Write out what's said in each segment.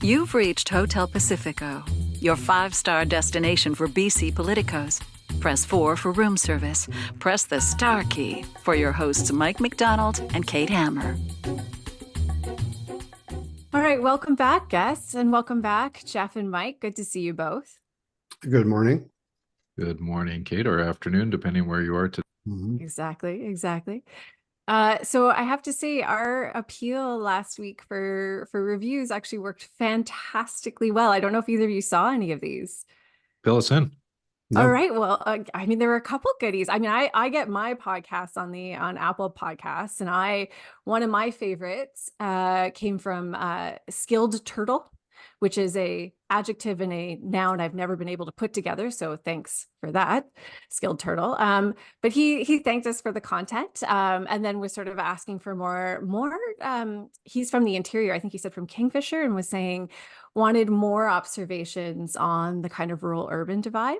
You've reached Hotel Pacifico, your 5-star destination for BC politicos. Press 4 for room service. Press the star key for your hosts Mike McDonald and Kate Hammer. All right, welcome back, guests, and welcome back, Geoff and Mike. Good to see you both. Good morning. Good morning, Kate, or afternoon, depending where you are today. Exactly. So I have to say our appeal last week for reviews actually worked fantastically well. I don't know if either of you saw any of these. Fill us in. Nope. All right. Well, I mean, there were a couple goodies. I mean, I get my podcasts on Apple Podcasts, and one of my favorites came from Skilled Turtle, which is a adjective and a noun I've never been able to put together. So thanks for that, Skilled Turtle. But he thanked us for the content, and then was sort of asking for more. He's from the interior, I think he said from Kingfisher, and was saying wanted more observations on the kind of rural urban divide.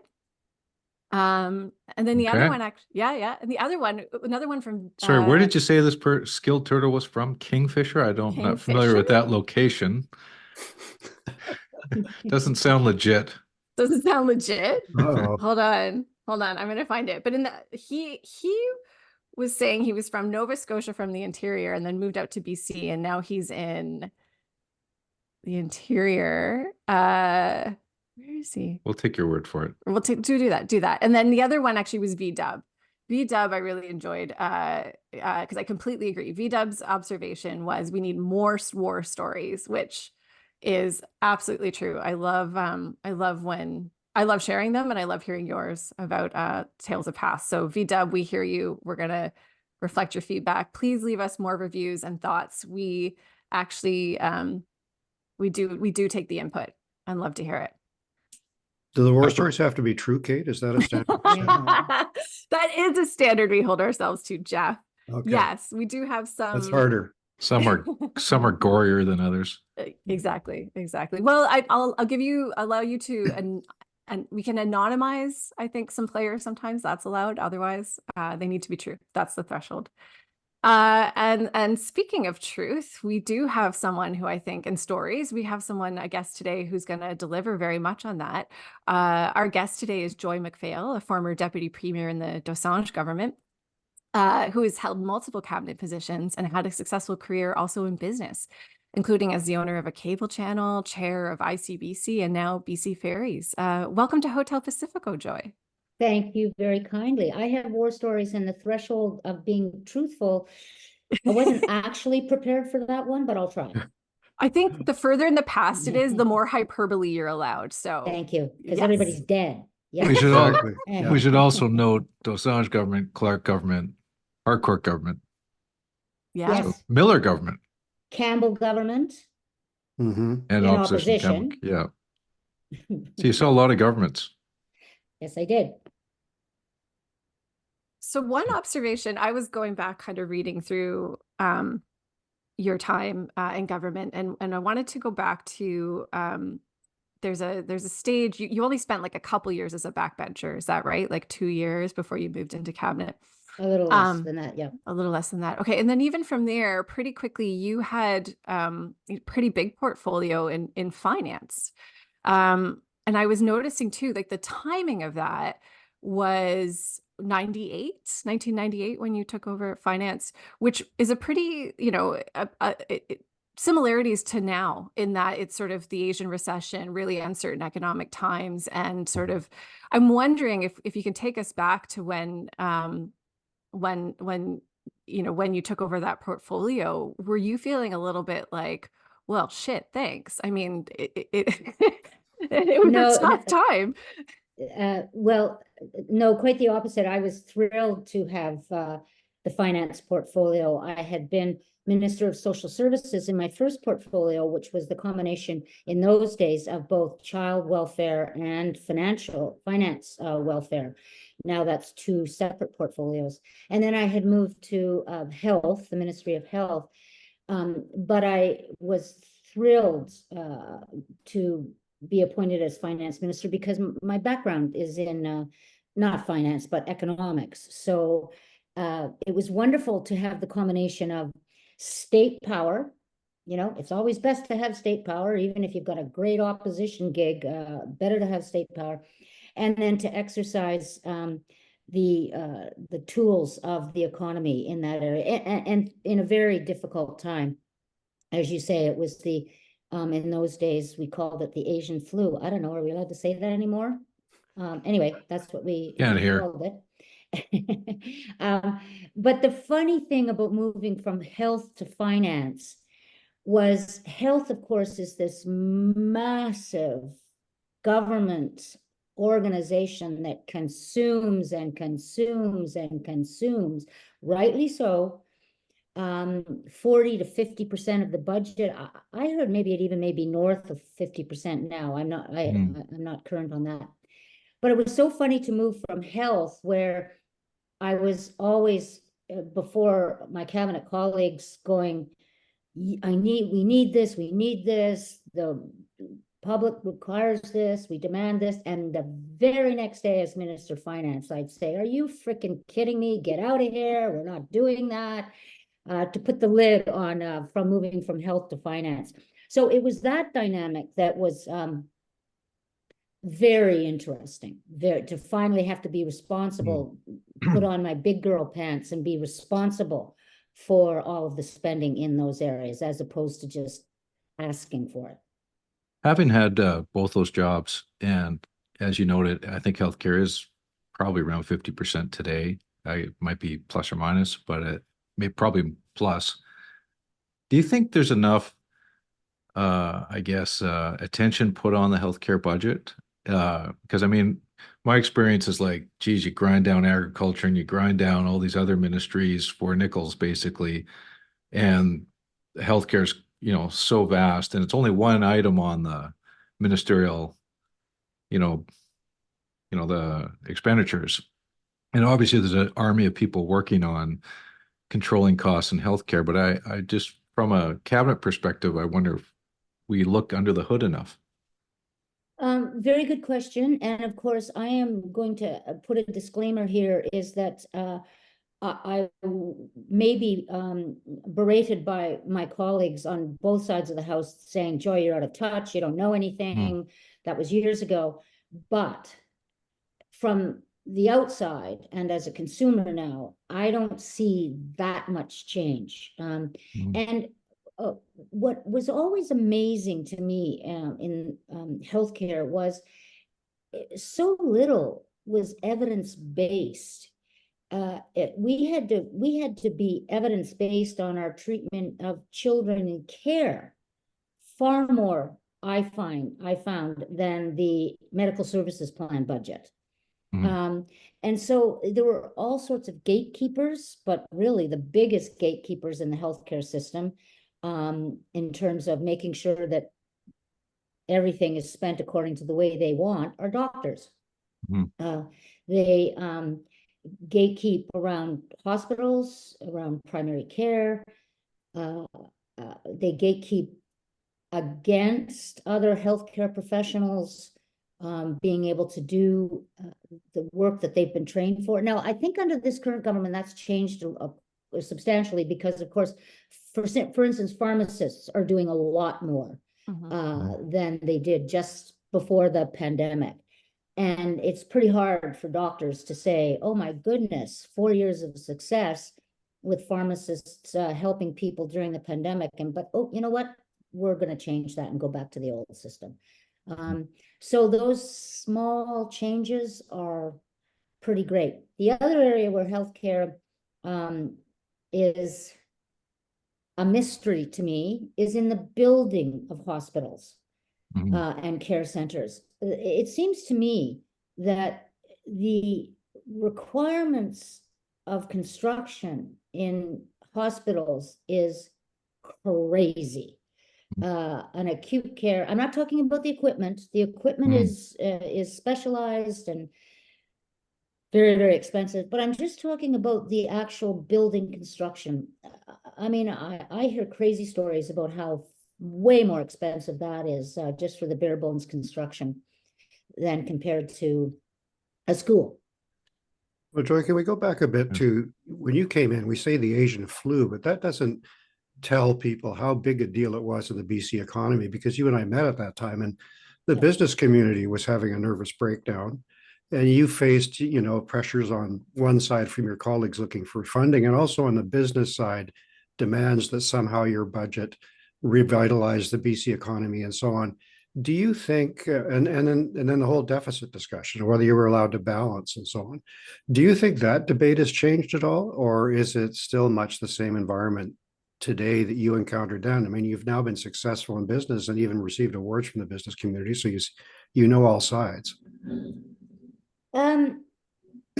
And then the other one, actually, and the other one, another one from. Sorry, where did you say this Skilled Turtle was from? Kingfisher? Not familiar with that location. Doesn't sound legit. Doesn't sound legit. Uh-oh. Hold on. I'm going to find it. But he was saying he was from Nova Scotia, from the interior, and then moved out to BC, and now he's in the interior. Where is he? We'll take your word for it. We'll do that. And then the other one actually was VDub. VDub I really enjoyed because I completely agree. VDub's observation was we need more war stories, which is absolutely true. I love sharing them, and I love hearing yours about tales of past. So VDub, we hear you. We're gonna reflect your feedback. Please leave us more reviews and thoughts. We actually we do take the input and love to hear it. Do the war stories have to be true, Kate? Is that a standard? That is a standard we hold ourselves to, Geoff. Okay. Yes, we do have some. That's harder. Some are gorier than others. Exactly. Well, I'll allow you to and we can anonymize, I think, some players sometimes. That's allowed. Otherwise, they need to be true. That's the threshold. And speaking of truth, we do have someone who I think in stories, we have someone, I guess, today who's going to deliver very much on that. Our guest today is Joy MacPhail, a former deputy premier in the Dosanjh government, who has held multiple cabinet positions and had a successful career also in business, including as the owner of a cable channel, chair of ICBC, and now BC Ferries. Welcome to Hotel Pacifico, Joy. Thank you very kindly. I have war stories, and the threshold of being truthful, I wasn't actually prepared for that one, but I'll try. I think the further in the past it is, the more hyperbole you're allowed. So thank you, because everybody's dead. Yeah. We should also note Dosanjh government, Clark government, Harcourt government, yes, so Miller government, Campbell government, and opposition. Yeah. So you saw a lot of governments. Yes, I did. So one observation, I was going back kind of reading through your time in government, and I wanted to go back to there's a stage, you only spent like a couple years as a backbencher, is that right? Like 2 years before you moved into cabinet? A little less than that, yeah. A little less than that. Okay, and then even from there, pretty quickly, you had a pretty big portfolio in finance. And I was noticing too, like the timing of that was 1998 when you took over finance, which is a pretty, similarities to now in that it's sort of the Asian recession, really uncertain economic times. And sort of, I'm wondering if you can take us back to when you took over that portfolio, were you feeling a little bit like, well, shit, thanks. I mean, it was a tough time. Well, no, quite the opposite. I was thrilled to have the finance portfolio. I had been Minister of Social Services in my first portfolio, which was the combination in those days of both child welfare and finance welfare. Now that's two separate portfolios. And then I had moved to health, the Ministry of Health. But I was thrilled to be appointed as finance minister because my background is in not finance, but economics. So it was wonderful to have the combination of state power, you know, it's always best to have state power, even if you've got a great opposition gig, better to have state power. And then to exercise the tools of the economy in that area, and in a very difficult time. As you say, it was the, in those days, we called it the Asian flu. I don't know, are we allowed to say that anymore? Anyway, that's what we called it. But the funny thing about moving from health to finance was health, of course, is this massive government organization that consumes and consumes and consumes, rightly so. 40 to 50% of the budget. I heard maybe it even may be north of 50% now. I'm not current on that. But it was so funny to move from health, where I was always, before my cabinet colleagues, going, we need this, the public requires this, we demand this. And the very next day as Minister of Finance, I'd say, are you freaking kidding me? Get out of here, we're not doing that. To put the lid on from moving from health to finance. So it was that dynamic that was very interesting, to finally have to be responsible, put on my big girl pants and be responsible for all of the spending in those areas, as opposed to just asking for it. Having had both those jobs, and as you noted, I think healthcare is probably around 50% today. It might be plus or minus, but it may probably plus. Do you think there's enough, attention put on the healthcare budget? Because I mean, my experience is like, geez, you grind down agriculture and you grind down all these other ministries for nickels, basically, and healthcare's, you know, so vast, and it's only one item on the ministerial, the expenditures, and obviously there's an army of people working on controlling costs in healthcare. But I just, from a cabinet perspective, I wonder if we look under the hood enough. Very good question. And of course, I am going to put a disclaimer here, is that I may be berated by my colleagues on both sides of the house saying, Joy, you're out of touch, you don't know anything. That was years ago. But from the outside and as a consumer now, I don't see that much change. And what was always amazing to me in healthcare was so little was evidence-based. We had to be evidence-based on our treatment of children in care, far more, I found, than the medical services plan budget. And so there were all sorts of gatekeepers, but really the biggest gatekeepers in the healthcare system, in terms of making sure that everything is spent according to the way they want, are doctors. They gatekeep around hospitals, around primary care. They gatekeep against other healthcare professionals being able to do the work that they've been trained for. Now, I think under this current government, that's changed substantially, because, of course, for instance, pharmacists are doing a lot more than they did just before the pandemic. And it's pretty hard for doctors to say, oh my goodness, 4 years of success with pharmacists helping people during the pandemic. But oh, you know what? We're going to change that and go back to the old system. So those small changes are pretty great. The other area where healthcare is a mystery to me is in the building of hospitals and care centers. It seems to me that the requirements of construction in hospitals is crazy. An acute care, I'm not talking about the equipment. The equipment is specialized and very, very expensive, but I'm just talking about the actual building construction. I mean, I hear crazy stories about how way more expensive that is just for the bare bones construction than compared to a school. Well, Joy, can we go back a bit to when you came in? We say the Asian flu, but that doesn't tell people how big a deal it was in the BC economy, because you and I met at that time and the Yeah. business community was having a nervous breakdown. And you faced, pressures on one side from your colleagues looking for funding, and also on the business side, demands that somehow your budget revitalize the BC economy and so on. Do you think, and then the whole deficit discussion, whether you were allowed to balance and so on, do you think that debate has changed at all, or is it still much the same environment today that you encountered then? I mean, you've now been successful in business and even received awards from the business community, so you know all sides.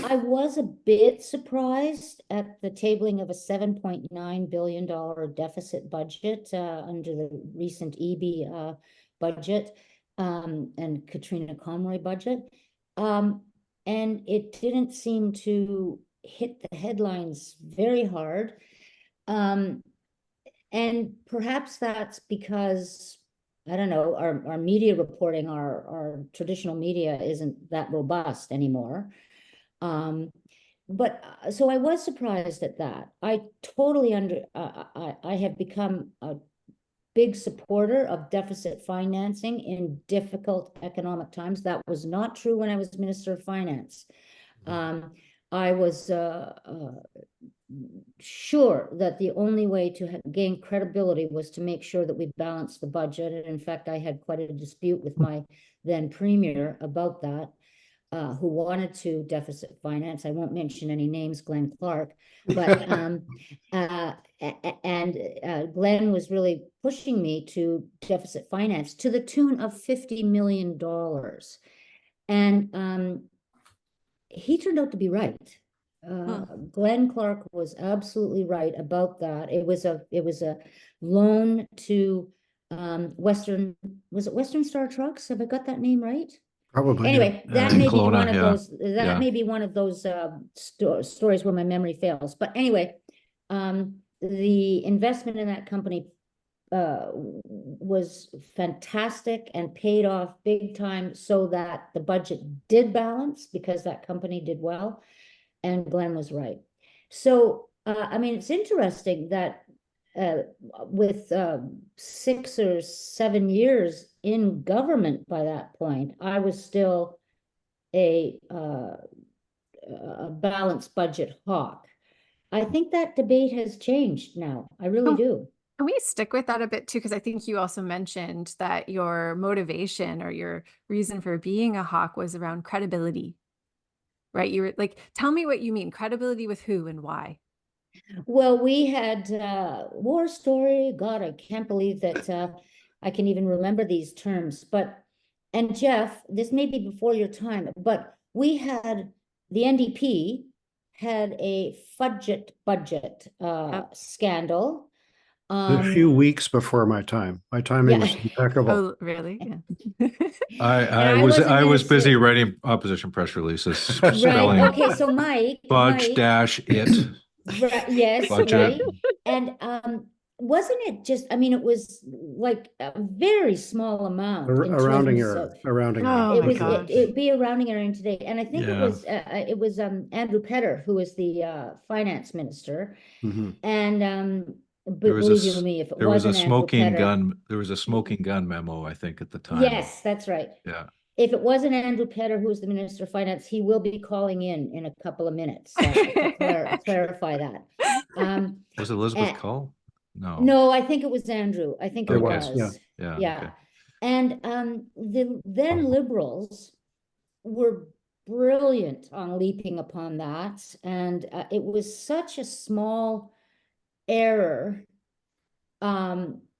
I was a bit surprised at the tabling of a $7.9 billion deficit budget under the recent EB budget and Katrina Conroy budget. And it didn't seem to hit the headlines very hard. And perhaps that's because, I don't know, our media reporting, our traditional media isn't that robust anymore. But so I was surprised at that. I totally I have become a big supporter of deficit financing in difficult economic times. That was not true when I was Minister of Finance. I was sure that the only way to gain credibility was to make sure that we balanced the budget. And in fact, I had quite a dispute with my then premier about that. Who wanted to deficit finance. I won't mention any names, Glenn Clark, but Glenn was really pushing me to deficit finance to the tune of $50 million. And he turned out to be right. Glenn Clark was absolutely right about that. It was a loan to Western Star Trucks? Have I got that name right? Probably. Anyway, Yeah. that may be Kelowna, one of yeah. those. That Yeah. may be one of those stories where my memory fails. But anyway, the investment in that company was fantastic and paid off big time, so that the budget did balance because that company did well, and Glenn was right. So I mean, it's interesting that with 6 or 7 years in government by that point, I was still a balanced budget hawk. I think that debate has changed now. I really do. Can we stick with that a bit too? Because I think you also mentioned that your motivation or your reason for being a hawk was around credibility, right? You were like, tell me what you mean. Credibility with who and why? Well, we had war story. God, I can't believe that I can even remember these terms. And Geoff, this may be before your time, but we had the NDP had a fudget budget scandal. A few weeks before my time. My timing was impeccable. Oh, really? Yeah. I was busy writing opposition press releases, spelling Right. Okay, so Mike dash it. Right, yes, budget. right. And wasn't it just, I mean, it was like a very small amount. A rounding error. Oh my gosh. It'd be a rounding error in today. And I think it was Andrew Petter, who was the finance minister. Mm-hmm. And There was believe you me, if it wasn't Andrew smoking Petter, gun. There was a smoking gun memo, I think, at the time. yes, that's right. Yeah. If it wasn't Andrew Petter, who was the Minister of Finance, he will be calling in a couple of minutes to clarify that. Was it Elizabeth Cull? No. No, I think it was Andrew. I think it was. Yeah. Yeah. Okay. And the then Liberals were brilliant on leaping upon that. And it was such a small error.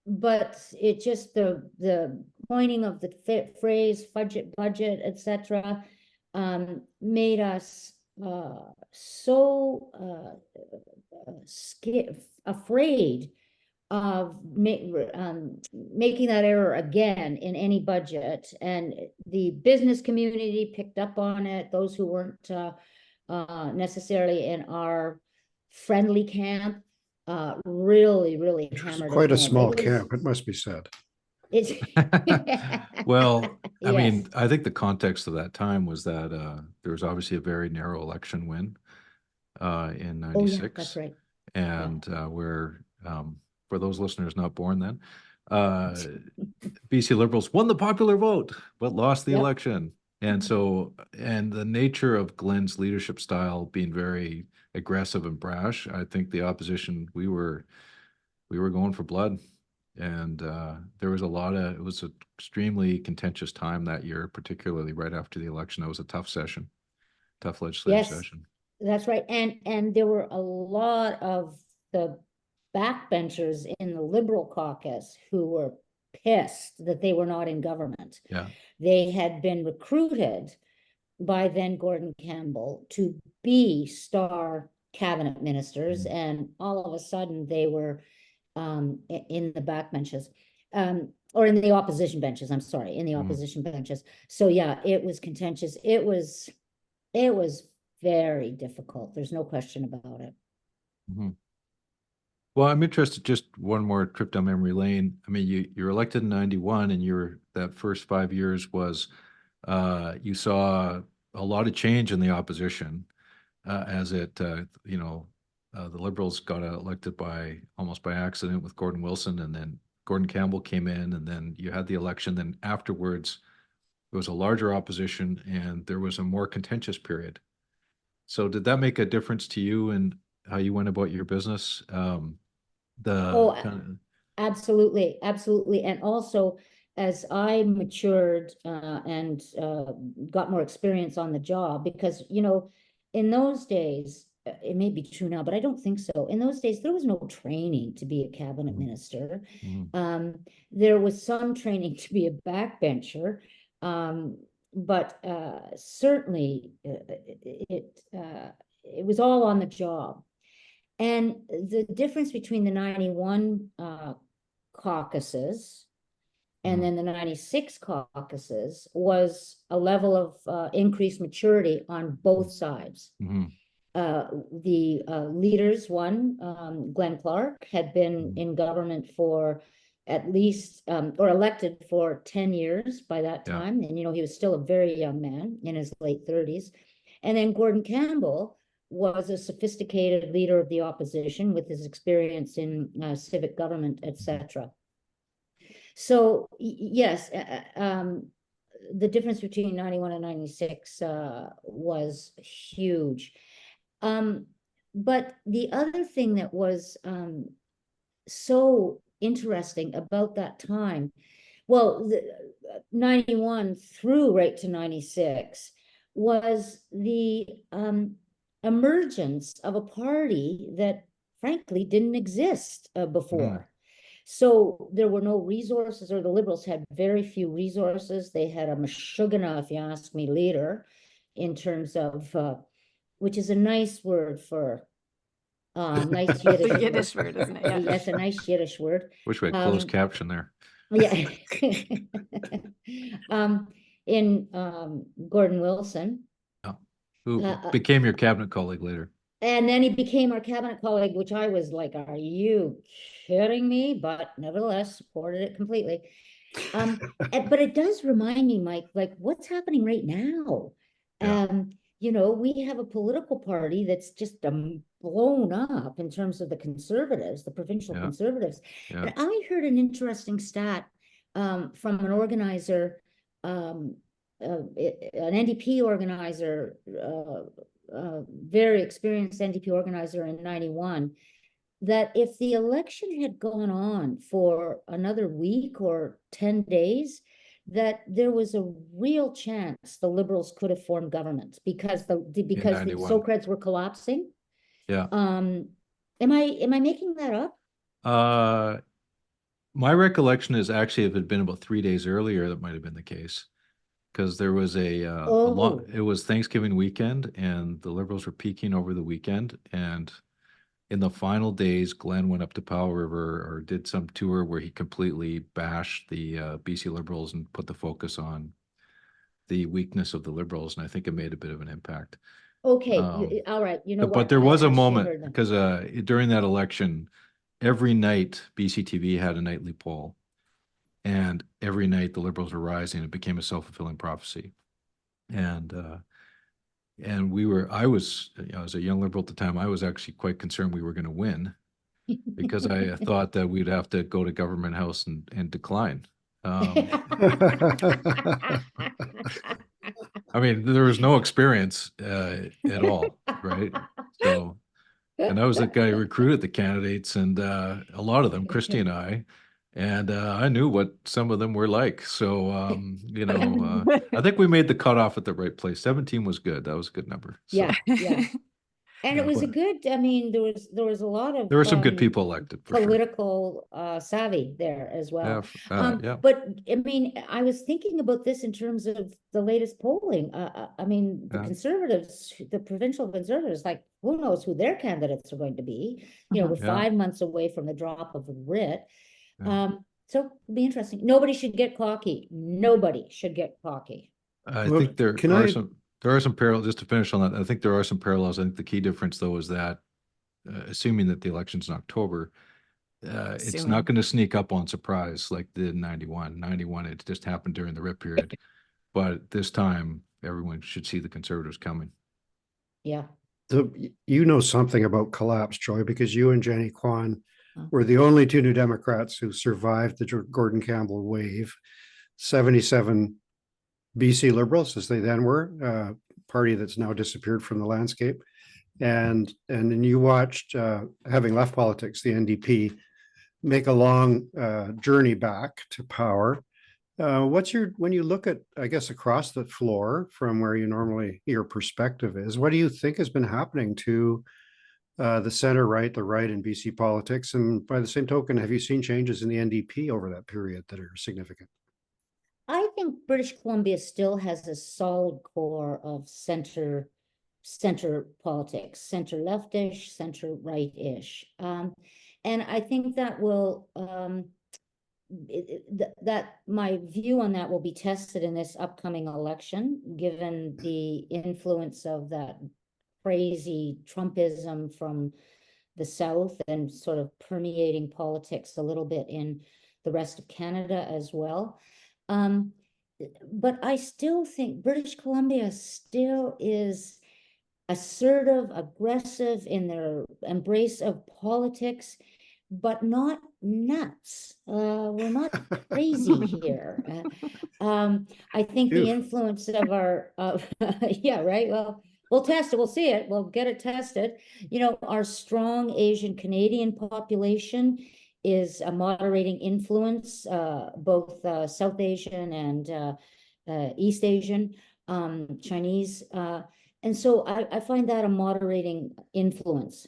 But it just the coining of the phrase budget, etc., made us so afraid of making that error again in any budget. And the business community picked up on it. Those who weren't necessarily in our friendly camp really hammered Quite it a home. small camp, it must be said. It's Well, I Yes. mean, I think the context of that time was that there was obviously a very narrow election win in Oh yeah, '96. that's right. And where for those listeners not born then, BC Liberals won the popular vote, but lost the Yep. election. And so, and the nature of Glenn's leadership style being very aggressive and brash, I think the opposition, we were going for blood. And there was it was an extremely contentious time that year, particularly right after the election. It was a tough session, tough legislative Yes. session. That's right. And there were a lot of the backbenchers in the Liberal caucus who were pissed that they were not in government. Yeah. They had been recruited by then Gordon Campbell to be star cabinet ministers, and all of a sudden they were in the backbenches, or in the opposition benches. I'm sorry, in the opposition benches. So yeah, it was contentious. It was very difficult. There's no question about it. Well, I'm interested, just one more trip down memory lane. I mean, you were elected in 91, and that first 5 years was, you saw a lot of change in the opposition, as the Liberals got elected almost by accident with Gordon Wilson, and then Gordon Campbell came in, and then you had the election. Then afterwards, there was a larger opposition, and there was a more contentious period. So did that make a difference to you and how you went about your business? Absolutely. And also, as I matured and got more experience on the job, because, in those days, it may be true now, but I don't think so. In those days, there was no training to be a cabinet minister. There was some training to be a backbencher, but certainly it was all on the job. And the difference between the 91 caucuses and then the 96 caucuses was a level of increased maturity on both sides. The leaders, Glenn Clark, had been in government for at least, or elected for 10 years by that time. And, he was still a very young man in his late 30s. And then Gordon Campbell was a sophisticated leader of the opposition with his experience in civic government, etc. So yes, the difference between 91 and 96 was huge. But the other thing that was so interesting about that time, well, 91 through right to 96, was the emergence of a party that frankly didn't exist before. So there were no resources, or the Liberals had very few resources. They had a mashugana, if you ask me, leader, in terms of, which is a nice word for, nice Yiddish, Yiddish word, isn't it? Yeah. Yes, a nice Yiddish word. Wish we had closed caption there. Yeah. In Gordon Wilson. Who became your cabinet colleague later. And then he became our cabinet colleague, which I was like, are you kidding me? But nevertheless, supported it completely. But it does remind me, Mike, like what's happening right now. We have a political party that's just blown up in terms of the conservatives, the provincial conservatives. And I heard an interesting stat from an organizer, an NDP organizer, very experienced NDP organizer in 91, that if the election had gone on for another week or 10 days, that there was a real chance the Liberals could have formed government because the Socreds were collapsing. Yeah. Am I making that up? My recollection is actually if it had been about 3 days earlier, that might have been the case. Because there was it was Thanksgiving weekend, and the Liberals were peaking over the weekend. And in the final days, Glenn went up to Powell River or did some tour where he completely bashed the BC Liberals and put the focus on the weakness of the Liberals. And I think it made a bit of an impact. Okay, all right. But there was a moment because during that election, every night BCTV had a nightly poll. And every night the Liberals were rising. It became a self-fulfilling prophecy. And I was, as a young Liberal at the time, I was actually quite concerned we were going to win. because I thought that we'd have to go to Government House and decline. I mean, there was no experience at all, right? So, and I was the guy who recruited the candidates, and a lot of them, Christy and I knew what some of them were like. So, I think we made the cutoff at the right place. 17 was good. That was a good number. So, Yeah. And Yeah, it was a but- good, I mean, there was a lot of there were some good people elected for sure. political savvy there as well. Yeah. But I mean, I was thinking about this in terms of the latest polling. I mean, the Yeah. Conservatives, the provincial Conservatives, like, who knows who their candidates are going to be? You know, we're Yeah. 5 months away from the drop of a writ. Yeah. So it'll be interesting. Nobody should get cocky. Nobody should get cocky. I Well, think there can are I- some parallels, just to finish on that. I think there are some parallels. I think the key difference though is that assuming that the election's in October, it's Assuming. not going to sneak up on surprise like the 91. It just happened during the RIP period. But this time everyone should see the Conservatives coming. Yeah. You know something about collapse, Joy, because you and Jenny Kwan Oh. were the only two New Democrats who survived the Gordon Campbell wave. 77 BC Liberals, as they then were, party that's now disappeared from the landscape. And then you watched, having left politics, the NDP make a long journey back to power. When you look at, I guess, across the floor from where your perspective is, what do you think has been happening to the center right, the right in BC politics? And by the same token, have you seen changes in the NDP over that period that are significant? I think British Columbia still has a solid core of center politics, center leftish, center right-ish. And I think that will that my view on that will be tested in this upcoming election, given the influence of that crazy Trumpism from the South and sort of permeating politics a little bit in the rest of Canada as well. But I still think British Columbia still is assertive, aggressive in their embrace of politics, but not nuts. We're not crazy here. I think the influence of our, yeah, right. Well, we'll test it. We'll see it. We'll get it tested. You know, our strong Asian Canadian population is a moderating influence, both South Asian and East Asian, Chinese. And so I find that a moderating influence.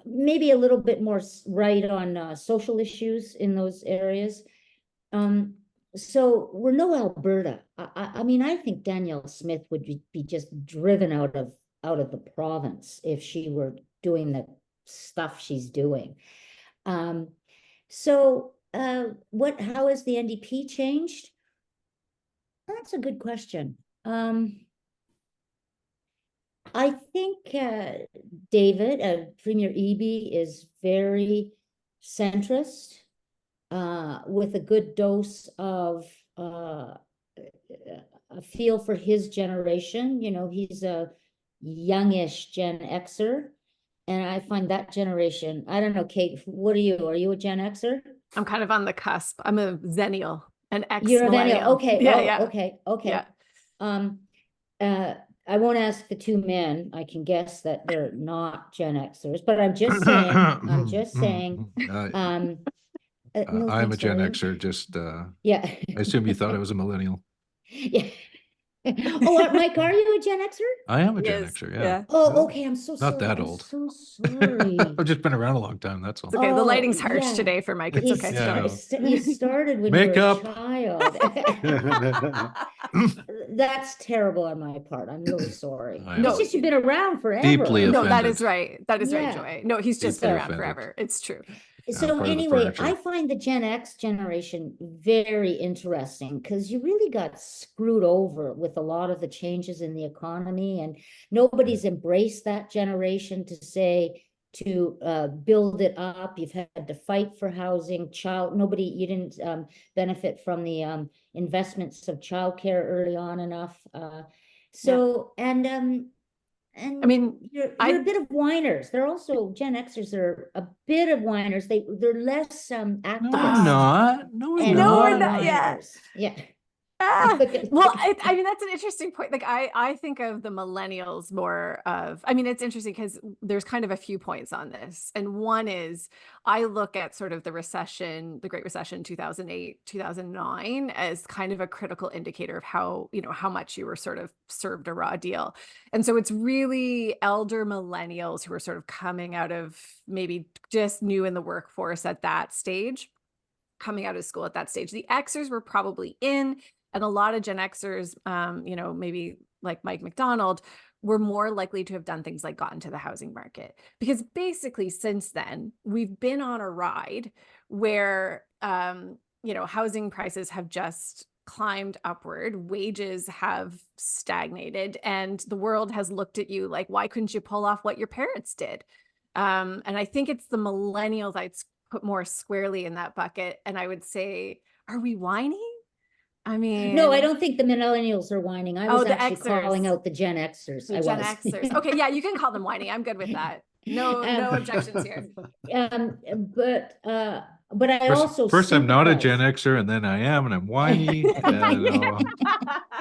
Maybe a little bit more right on social issues in those areas. So we're no Alberta. I mean, I think Danielle Smith would be just driven out of the province if she were doing the stuff she's doing. So how has the NDP changed? That's a good question. I think David, Premier Eby, is very centrist, with a good dose of a feel for his generation. You know, he's a youngish Gen Xer, and I find that generation. I don't know, Kate. What are you? Are you a Gen Xer? I'm kind of on the cusp. I'm a Zennial, an You're a ex-millennial. millennial. Okay. Yeah, Okay. Yeah. I won't ask the two men. I can guess that they're not Gen Xers, but I'm just saying. I'm just saying. No, I'm a thanks, Gen William. Xer. Just Yeah. I assume you thought I was a millennial. Yeah. Oh, Mike, are you a Gen Xer? I am a Gen Yes, Xer. yeah. Yeah. Oh, okay. I'm so sorry. Not that I'm old. so sorry. I've just been around a long time. That's all. It's okay. The Oh, lighting's harsh yeah. today for Mike. It's You okay. Yeah, I Sorry. know. You started when Makeup. you were a child. That's terrible on my part. I'm really sorry. I It's know. just you've been around forever. Deeply No, that offended. is right. That is right, Yeah. Joy. No, he's just been Deeply around offended. forever. It's true. So part of the anyway, furniture. I find the Gen X generation very interesting because you really got screwed over with a lot of the changes in the economy, and nobody's embraced that generation to say to build it up. You've had to fight for housing, you didn't benefit from the investments of childcare early on enough. And I mean, you're I- a bit of whiners. They're also Gen Xers are a bit of whiners. They're less No, activists. we're not. No, we're and No, more we're not. not. Yeah. whiners. Yeah. Ah, well, I mean, that's an interesting point. Like, I think of the millennials more of, I mean, it's interesting because there's kind of a few points on this. And one is I look at sort of the recession, the Great Recession, 2008, 2009, as kind of a critical indicator of how, you know, how much you were sort of served a raw deal. And so it's really elder millennials who are sort of coming out of maybe just new in the workforce at that stage, coming out of school at that stage. The Xers were probably in, and a lot of Gen Xers, you know, maybe like Mike McDonald, were more likely to have done things like gotten to the housing market. Because basically since then, we've been on a ride where, you know, housing prices have just climbed upward, wages have stagnated, and the world has looked at you like, why couldn't you pull off what your parents did? And I think it's the millennials I'd put more squarely in that bucket. And I would say, are we whining? I mean, No, I don't think the millennials are whining. I was the actually calling Xers. out the Gen Xers. The I Gen was. Xers. Okay, yeah, you can call them whining. I'm good with that. No objections here. But I also First I'm not a sympathize. Gen Xer, and then I am, and I'm whiny.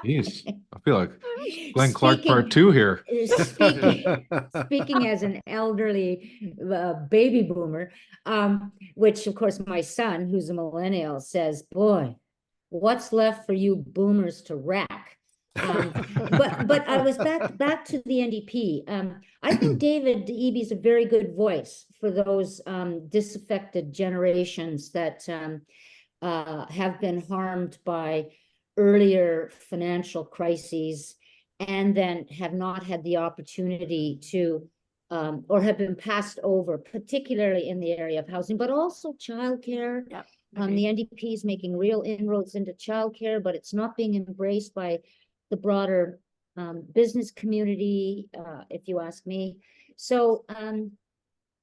Geez, I feel like Glenn Clark Part 2 here. Speaking as an elderly baby boomer, which of course my son, who's a millennial, says, boy, what's left for you boomers to rack? But I was back to the NDP. I think David Eby is a very good voice for those disaffected generations that have been harmed by earlier financial crises and then have not had the opportunity to or have been passed over, particularly in the area of housing, but also childcare. Yep. The NDP is making real inroads into childcare, but it's not being embraced by the broader business community, if you ask me. So, and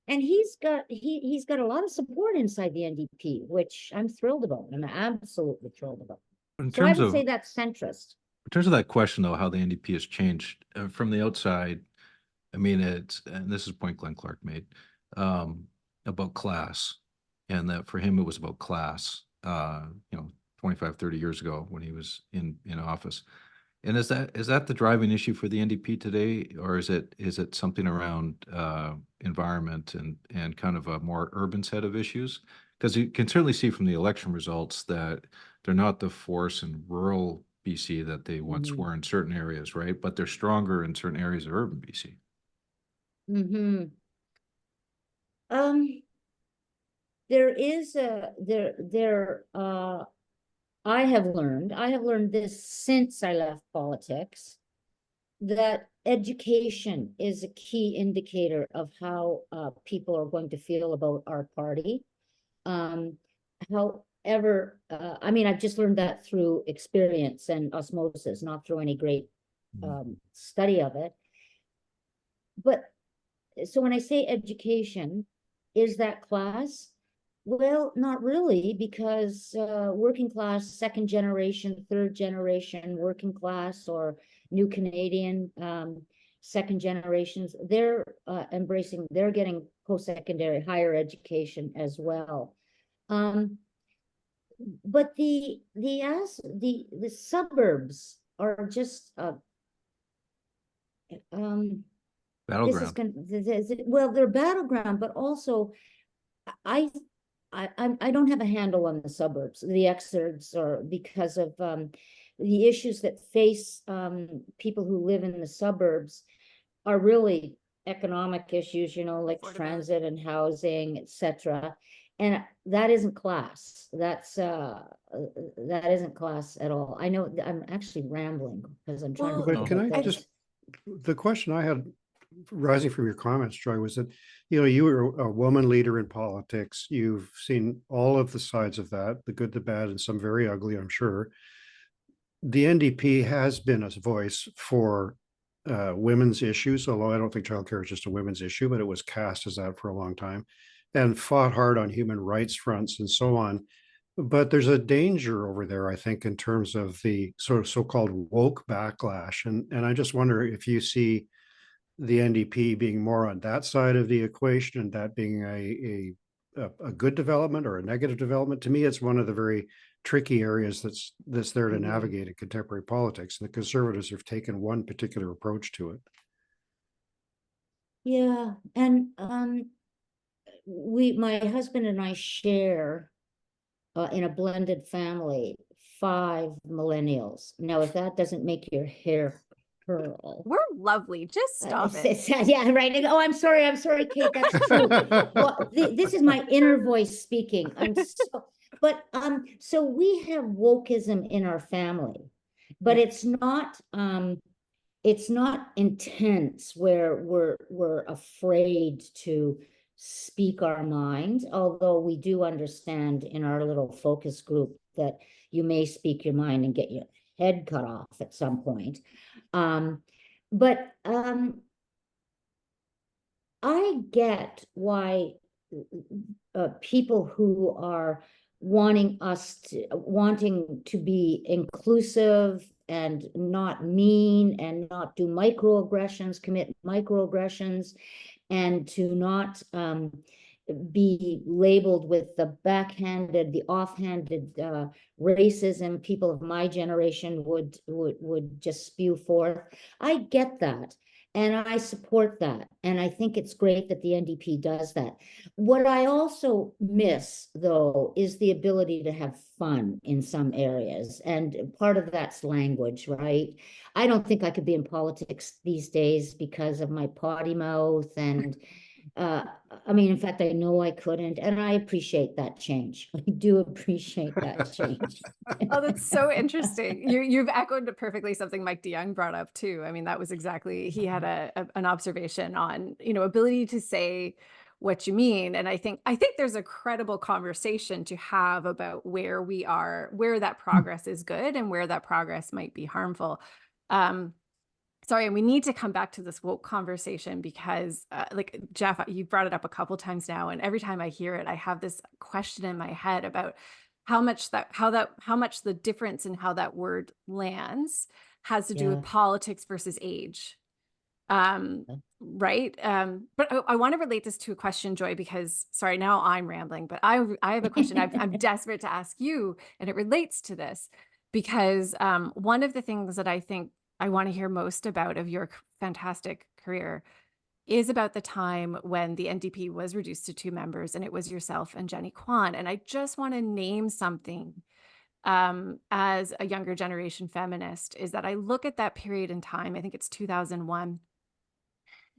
he's got a lot of support inside the NDP, which I'm thrilled about. I'm absolutely thrilled about. So I would say that's centrist. In terms of that question, though, how the NDP has changed from the outside, I mean, and this is a point Glenn Clark made, about class, and that for him, it was about class, 25, 30 years ago when he was in office. And is that the driving issue for the NDP today, or is it something around environment and kind of a more urban set of issues? Because you can certainly see from the election results that they're not the force in rural BC that they once were in certain areas, right? But they're stronger in certain areas of urban BC. There is I have learned this since I left politics, that education is a key indicator of how people are going to feel about our party. However, I mean, I've just learned that through experience and osmosis, not through any great study of it. But so when I say education, is that class? Well, not really, because working class, second generation, third generation, working class or new Canadian second generations, they're they're getting post-secondary higher education as well. But the suburbs are just Battleground. Well, they're battleground, but also I don't have a handle on the suburbs, the exurbs, or because of the issues that face people who live in the suburbs are really economic issues, like transit and housing, etc. And that isn't class. That isn't class at all. I know I'm actually rambling because I'm trying to. But can I just, the question I had rising from your comments, Joy, was that, you were a woman leader in politics. You've seen all of the sides of that, the good, the bad, and some very ugly, I'm sure. The NDP has been a voice for women's issues, although I don't think childcare is just a women's issue, but it was cast as that for a long time, and fought hard on human rights fronts and so on. But there's a danger over there, I think, in terms of the sort of so-called woke backlash. And I just wonder if you see the NDP being more on that side of the equation and that being a good development or a negative development. To me, it's one of the very tricky areas that's there to navigate in contemporary politics. And the Conservatives have taken one particular approach to it. Yeah, and my husband and I share in a blended family 5 millennials. Now, if that doesn't make your hair curl. We're lovely. Just stop it. Yeah, right. Oh, I'm sorry, Kate. That's true. Well, this is my inner voice speaking. So we have wokeism in our family, but it's not intense where we're afraid to speak our mind, although we do understand in our little focus group that you may speak your mind and get your head cut off at some point. But I get why people who are wanting to be inclusive and not mean and not do microaggressions, commit microaggressions, and to not be labeled with the offhanded racism people of my generation would just spew forth. I get that. And I support that. And I think it's great that the NDP does that. What I also miss, though, is the ability to have fun in some areas. And part of that's language, right? I don't think I could be in politics these days because of my potty mouth. And I mean, in fact, I know I couldn't. And I appreciate that change. I do appreciate that change. Oh, that's so interesting. You've echoed perfectly something Mike DeYoung brought up too. I mean, that was exactly, he had an observation on, ability to say what you mean. And I think there's a credible conversation to have about where we are, where that progress is good and where that progress might be harmful. Sorry, and we need to come back to this woke conversation because like Geoff, you brought it up a couple times now, and every time I hear it, I have this question in my head about how much the difference in how that word lands has to do with politics versus age. Right. But I want to relate this to a question, Joy, because sorry, now I'm rambling, but I have a question I'm desperate to ask you, and it relates to this because one of the things that I think I want to hear most about of your fantastic career is about the time when the NDP was reduced to 2 members and it was yourself and Jenny Kwan. And I just want to name something as a younger generation feminist is that I look at that period in time, I think it's 2001.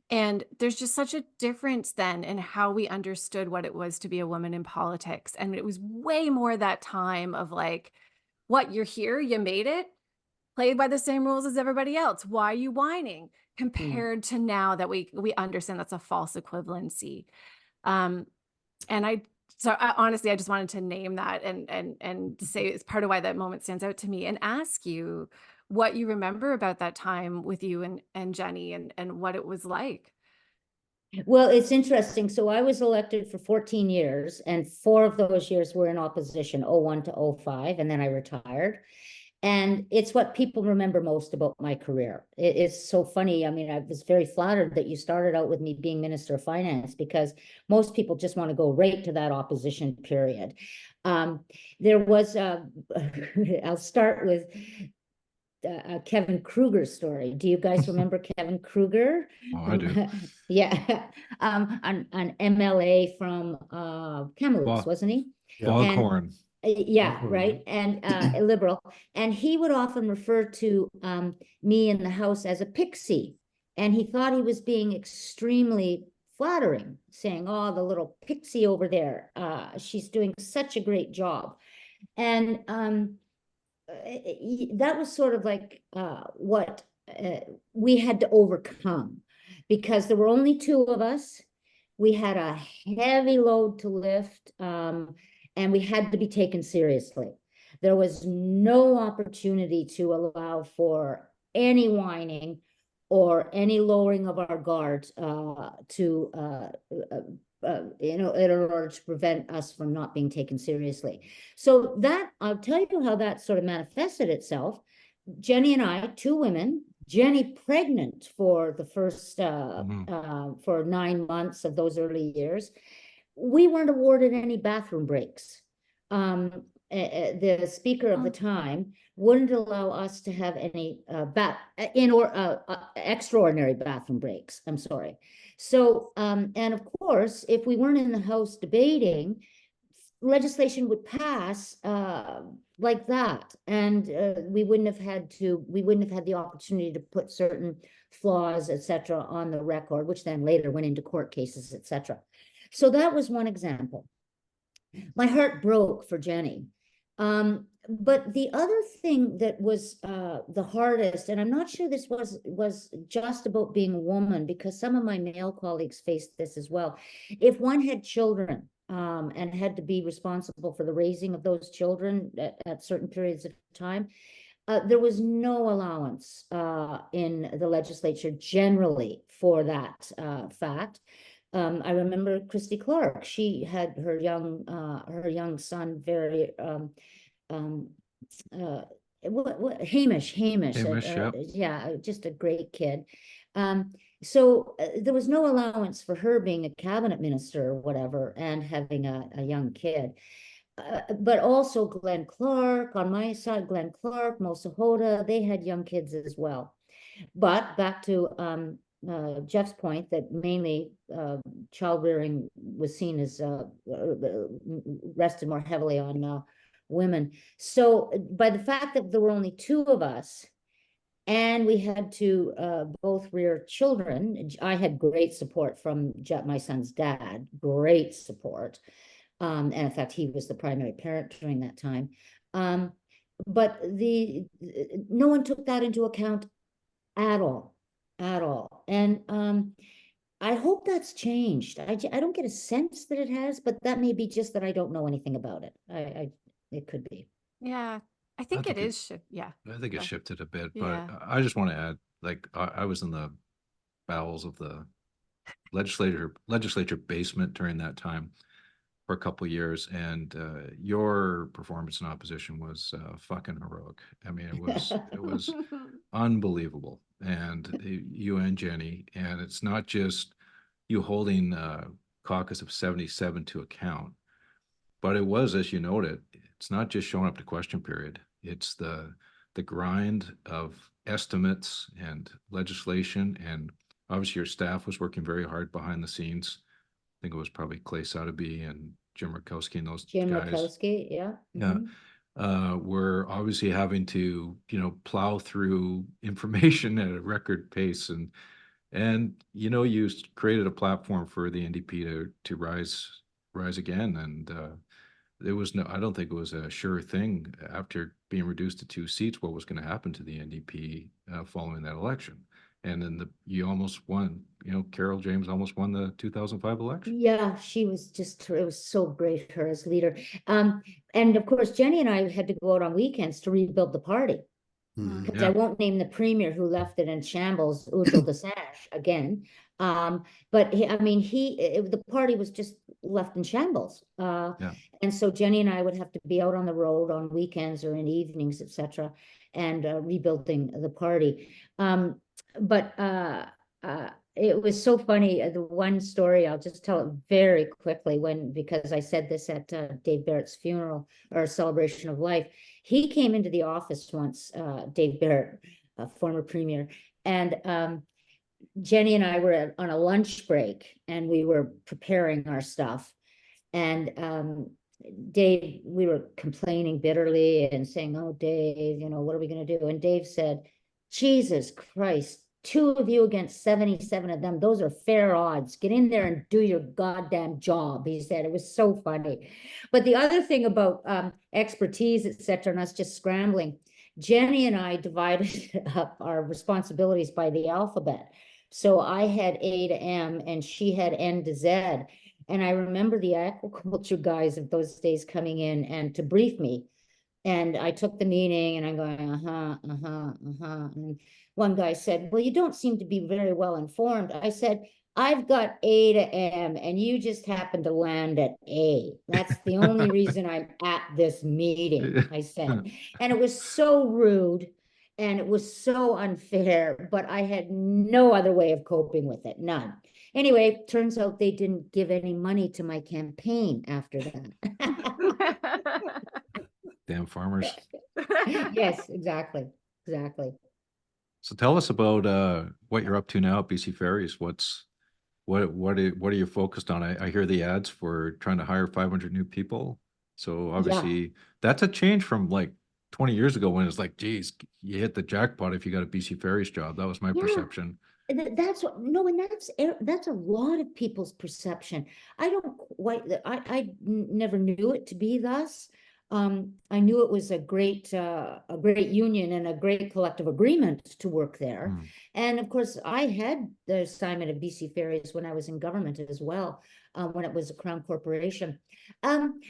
And there's just such a difference then in how we understood what it was to be a woman in politics. And it was way more that time of like, what, you're here, you made it, played by the same rules as everybody else. Why are you whining? Compared to now that we understand that's a false equivalency. Honestly, I just wanted to name that and say it's part of why that moment stands out to me and ask you what you remember about that time with you and Jenny and what it was like. Well, it's interesting. So I was elected for 14 years and 4 of those years were in opposition, 01 to 05, and then I retired. And it's what people remember most about my career. It's so funny. I mean, I was very flattered that you started out with me being Minister of Finance because most people just want to go right to that opposition period. There was, I'll start with Kevin Kruger's story. Do you guys remember Kevin Kruger? Oh, I do. Yeah. An MLA from Kamloops, wasn't he? Foghorn. Yeah, right. And a liberal. And he would often refer to me in the House as a pixie. And he thought he was being extremely flattering, saying, oh, the little pixie over there, she's doing such a great job. And that was sort of like what we had to overcome because there were only 2 of us. We had a heavy load to lift. And we had to be taken seriously. There was no opportunity to allow for any whining or any lowering of our guard in order to prevent us from not being taken seriously. So that, I'll tell you how that sort of manifested itself. Jenny and I, 2 women, Jenny pregnant for the first, Mhm. for 9 months of those early years. We weren't awarded any bathroom breaks. The speaker of the time wouldn't allow us to have any extraordinary bathroom breaks. I'm sorry. So, and of course, if we weren't in the House debating, legislation would pass like that, and we wouldn't have had the opportunity to put certain flaws, etc., on the record, which then later went into court cases, etc. So that was one example. My heart broke for Jenny. But the other thing that was the hardest, and I'm not sure this was just about being a woman, because some of my male colleagues faced this as well. If one had children and had to be responsible for the raising of those children at certain periods of time, there was no allowance in the legislature generally for that fact. I remember Christy Clark. She had her young son very Hamish, Yep. yeah, just a great kid. So there was no allowance for her being a cabinet minister or whatever and having a young kid. But also Glenn Clark, on my side, Glenn Clark, Mosa Hoda, they had young kids as well. But back to Geoff's point that mainly child rearing was seen as rested more heavily on women. So by the fact that there were only two of us and we had to both rear children, I had great support from my son's dad, great support. And in fact, he was the primary parent during that time. But no one took that into account at all. And I hope that's changed. I don't get a sense that it has, but that may be just that I don't know anything about it. It could be. Yeah, I think think it it- is. Yeah. I think it Go. shifted a bit, Yeah. but I just want to add, like, I was in the bowels of the legislature basement during that time for a couple years, and your performance in opposition was fucking heroic. I mean, it was unbelievable, and you and Jenny, and it's not just you holding caucus of 77 to account, but it was, as you noted, it's not just showing up to question period. It's the grind of estimates and legislation, and obviously your staff was working very hard behind the scenes. I think it was probably Clay Sotheby and Jim Rakowski and those Jim guys. Rakowski, yeah. Yeah. We're obviously having to, plow through information at a record pace, and you created a platform for the NDP to rise again, and I don't think it was a sure thing after being reduced to 2 seats what was going to happen to the NDP following that election. And then you almost won, Carol James almost won the 2005 election. Yeah, it was so great, her as leader. And of course, Jenny and I had to go out on weekends to rebuild the party. Because I won't name the premier who left it in shambles, Ujjal Dosanjh, again. But the party was just left in shambles. And so Jenny and I would have to be out on the road on weekends or in evenings, etc., and rebuilding the party. But it was so funny. The one story, I'll just tell it very quickly because I said this at Dave Barrett's funeral or celebration of life. He came into the office once, Dave Barrett, a former premier, and Jenny and I were on a lunch break and we were preparing our stuff. And Dave, we were complaining bitterly and saying, "Oh, Dave, what are we going to do?" And Dave said, "Jesus Christ, 2 of you against 77 of them. Those are fair odds. Get in there and do your goddamn job," he said. It was so funny. But the other thing about expertise, etc., and us just scrambling, Jenny and I divided up our responsibilities by the alphabet. So I had A to M and she had N to Z. And I remember the aquaculture guys of those days coming in and to brief me. And I took the meeting and I'm going, And one guy said, "Well, you don't seem to be very well informed." I said, "I've got A to M and you just happen to land at A. That's the only reason I'm at this meeting," I said. And it was so rude. And it was so unfair, but I had no other way of coping with it, none. Anyway, turns out they didn't give any money to my campaign after that. Damn farmers. Yes, exactly. So tell us about what you're up to now at BC Ferries. What are you focused on? I hear the ads for trying to hire 500 new people. So obviously that's a change from like 20 years ago when it's like, geez, you hit the jackpot if you got a BC Ferries job. That was my perception. That's what, no, and that's a lot of people's perception. I never knew it to be thus. I knew it was a great union and a great collective agreement to work there. And of course, I had the assignment of BC Ferries when I was in government as well, when it was a Crown corporation. I'm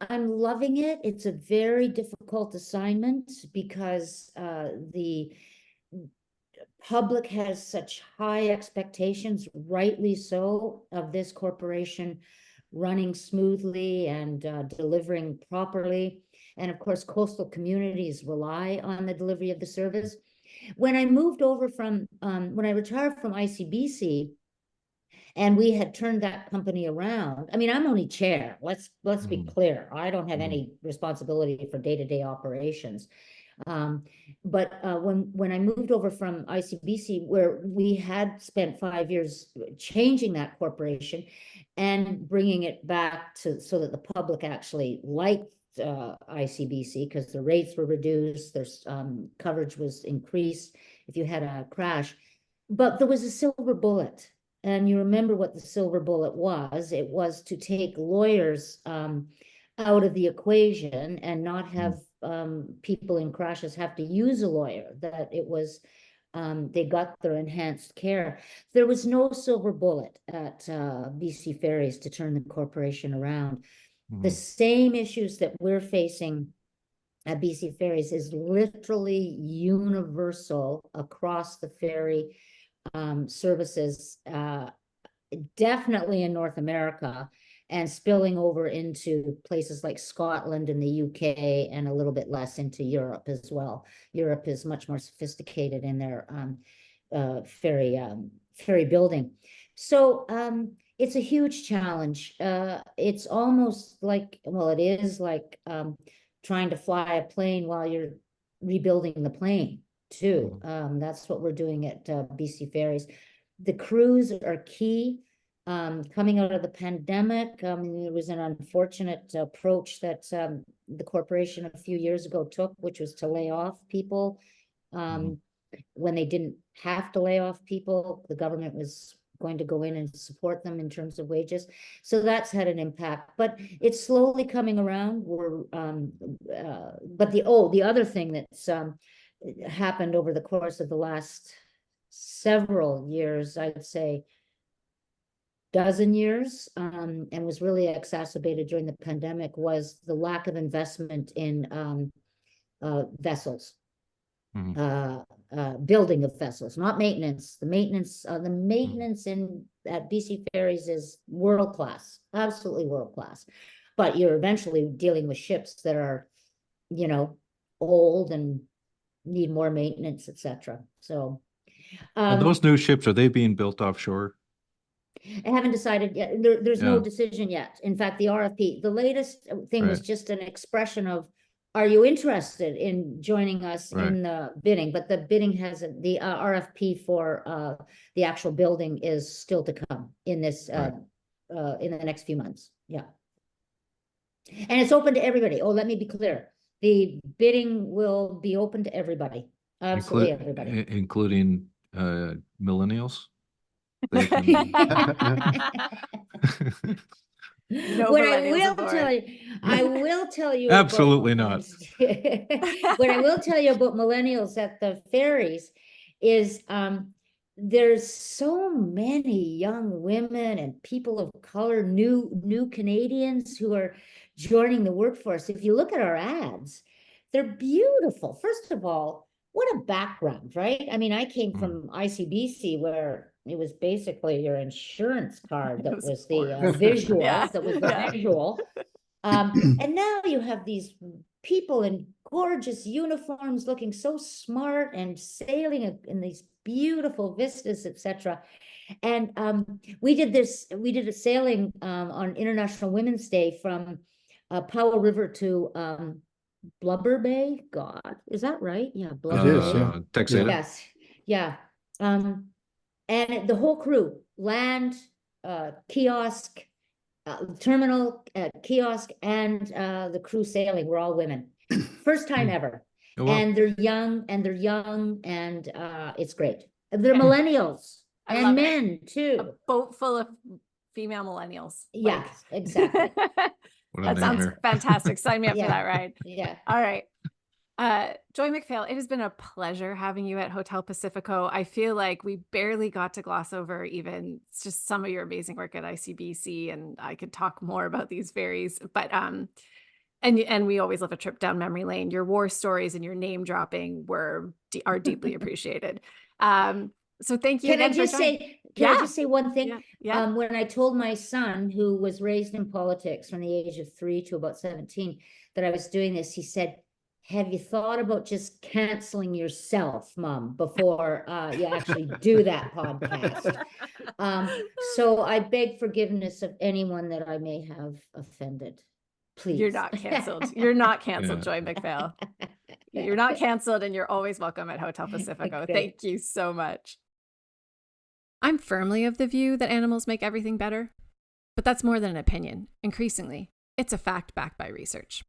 loving it. It's a very difficult assignment because the public has such high expectations, rightly so, of this corporation running smoothly and delivering properly. And of course, coastal communities rely on the delivery of the service. When I moved over from, when I retired from ICBC, and we had turned that company around. I mean, I'm only chair. Let's be clear. I don't have any responsibility for day-to-day operations. But when I moved over from ICBC, where we had spent 5 years changing that corporation and bringing it back to so that the public actually liked ICBC because the rates were reduced, there's coverage was increased if you had a crash. But there was a silver bullet. And you remember what the silver bullet was. It was to take lawyers out of the equation and not have people in crashes have to use a lawyer, that it was, they got their enhanced care. There was no silver bullet at BC Ferries to turn the corporation around. The same issues that we're facing at BC Ferries is literally universal across the ferry services, definitely in North America, and spilling over into places like Scotland and the UK, and a little bit less into Europe as well. Europe is much more sophisticated in their ferry building. So it's a huge challenge. It's almost like, well, it is like trying to fly a plane while you're rebuilding the plane too. That's what we're doing at BC Ferries. The crews are key. Coming out of the pandemic, there was an unfortunate approach that the corporation a few years ago took, which was to lay off people. When they didn't have to lay off people, the government was going to go in and support them in terms of wages. So that's had an impact, but it's slowly coming around. But the other thing that's happened over the course of the last several years, I'd say dozen years, and was really exacerbated during the pandemic, was the lack of investment in vessels, building of vessels, not maintenance. The maintenance at BC Ferries is world class, absolutely world class. But you're eventually dealing with ships that are, old and need more maintenance, etc. So those new ships, are they being built offshore? I haven't decided yet. There's no decision yet. In fact, the RFP, the latest thing was just an expression of, are you interested in joining us in the bidding? But the bidding hasn't, the RFP for the actual building is still to come in this, in the next few months. Yeah. And it's open to everybody. Oh, let me be clear. The bidding will be open to everybody. Absolutely everybody. Including millennials? What I will tell you absolutely not. What I will tell you about millennials at the ferries is there's so many young women and people of color, new Canadians who are joining the workforce. If you look at our ads, they're beautiful. First of all, what a background, right? I mean, I came from ICBC, where it was basically your insurance card that was the visual, that was the visual. And now you have these people in gorgeous uniforms, looking so smart and sailing in these beautiful vistas, etc. And we did a sailing on International Women's Day from Powell River to Blubber Bay. God, is that right? Yeah, Blubber is, Bay. yeah. Texas. Yes, yeah. And the whole crew, land, kiosk, terminal, kiosk, and the crew sailing were all women. First time ever. Oh, wow. And they're young, and it's great. They're millennials I and love it. men A too. boat full of female millennials. Yeah, exactly. What a That sounds nightmare. fantastic. Sign me up Yeah. for that ride. Yeah. All right. Joy MacPhail, it has been a pleasure having you at Hotel Pacifico. I feel like we barely got to gloss over even just some of your amazing work at ICBC, and I could talk more about these ferries, but and we always love a trip down memory lane. Your war stories and your name dropping are deeply appreciated. So thank you Can I again for just joining. say, Yeah. I just say one thing? Yeah, yeah. When I told my son, who was raised in politics from the age of 3 to about 17, that I was doing this, he said, have you thought about just canceling yourself, Mom, before you actually do that podcast? So I beg forgiveness of anyone that I may have offended. Please. You're not canceled. You're not canceled, Yeah. Joy MacPhail. You're not canceled, and you're always welcome at Hotel Pacifico. Great. Thank you so much. I'm firmly of the view that animals make everything better, but that's more than an opinion. Increasingly, it's a fact backed by research.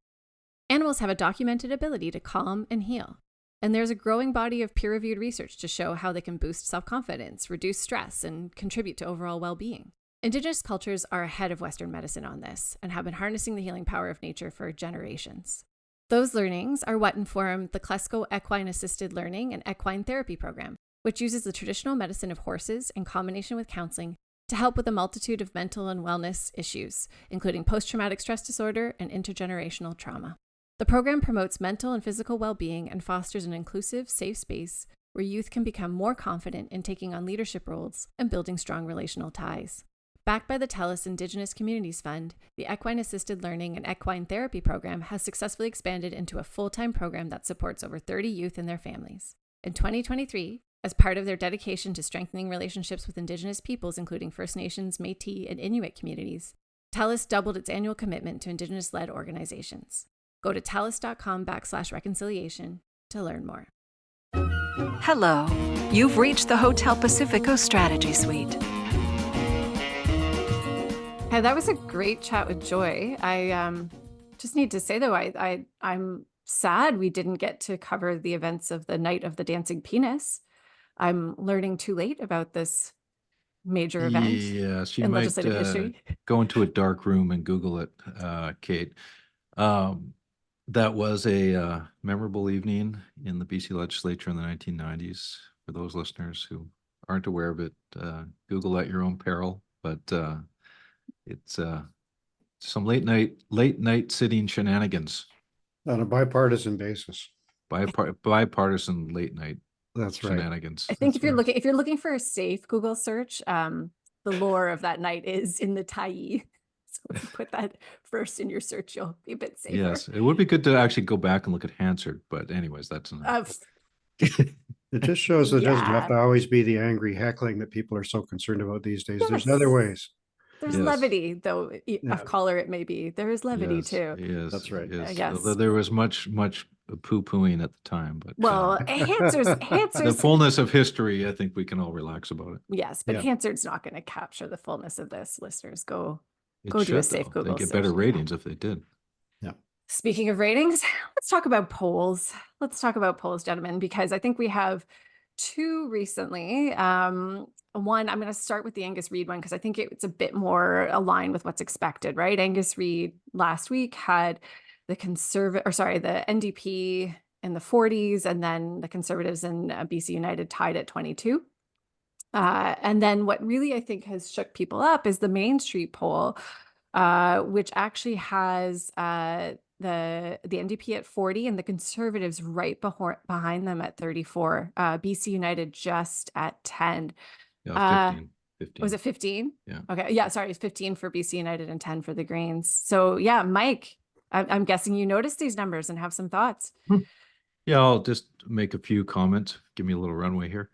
Animals have a documented ability to calm and heal, and there's a growing body of peer-reviewed research to show how they can boost self-confidence, reduce stress, and contribute to overall well-being. Indigenous cultures are ahead of Western medicine on this and have been harnessing the healing power of nature for generations. Those learnings are what inform the Klesko Equine Assisted Learning and Equine Therapy Program, which uses the traditional medicine of horses in combination with counseling to help with a multitude of mental and wellness issues, including post-traumatic stress disorder and intergenerational trauma. The program promotes mental and physical well-being and fosters an inclusive, safe space where youth can become more confident in taking on leadership roles and building strong relational ties. Backed by the TELUS Indigenous Communities Fund, the Equine Assisted Learning and Equine Therapy Program has successfully expanded into a full-time program that supports over 30 youth and their families. In 2023, as part of their dedication to strengthening relationships with Indigenous peoples, including First Nations, Métis, and Inuit communities, TELUS doubled its annual commitment to Indigenous-led organizations. Go to telus.com/reconciliation to learn more. Hello, you've reached the Hotel Pacifico Strategy Suite. Hey, that was a great chat with Joy. I just need to say, though, I'm sad we didn't get to cover the events of the Night of the Dancing Penis. I'm learning too late about this major event Yes, you in might legislative history. go into a dark room and Google it, Kate. That was a memorable evening in the BC legislature in the 1990s. For those listeners who aren't aware of it, Google at your own peril. But it's some late night sitting shenanigans. On a bipartisan basis. Bipartisan late night That's right. shenanigans. I think That's if you're looking for a safe Google search, the lore of that night is in the Tyee. So if you put that first in your search, you'll be a bit safer. Yes, it would be good to actually go back and look at Hansard, but anyways, that's It just shows that it doesn't have Yeah. to always be the angry heckling that people are so concerned about these days. There's Yes. other ways. There's Yes. levity, though, Yeah. of color it may be. There is levity yes, too. Yes, That's right. Yes. Yes. Although there was much poo-pooing at the time, but Well, the Hansard's fullness of history, I think we can all relax about it. yes, but Yeah. Hansard's not going to capture the fullness of this. Listeners, go It do a should, safe though. Google They'd get search. better Yeah. ratings if they did. Speaking of ratings, let's talk about polls. Let's talk about polls, gentlemen, because I think we have two recently. One, I'm going to start with the Angus Reid one because I think it's a bit more aligned with what's expected, right? Angus Reid last week had the NDP in the 40s, and then the Conservatives and BC United tied at 22. And then what really I think has shook people up is the Main Street poll, which actually has the NDP at 40 and the Conservatives right behind them at 34. BC United just at 10. Yeah, 15. 15. Was it 15? Yeah. Okay. Yeah. Sorry. It's 15 for BC United and 10 for the Greens. So yeah, Mike, I'm guessing you noticed these numbers and have some thoughts. Yeah, I'll just make a few comments. Give me a little runway here.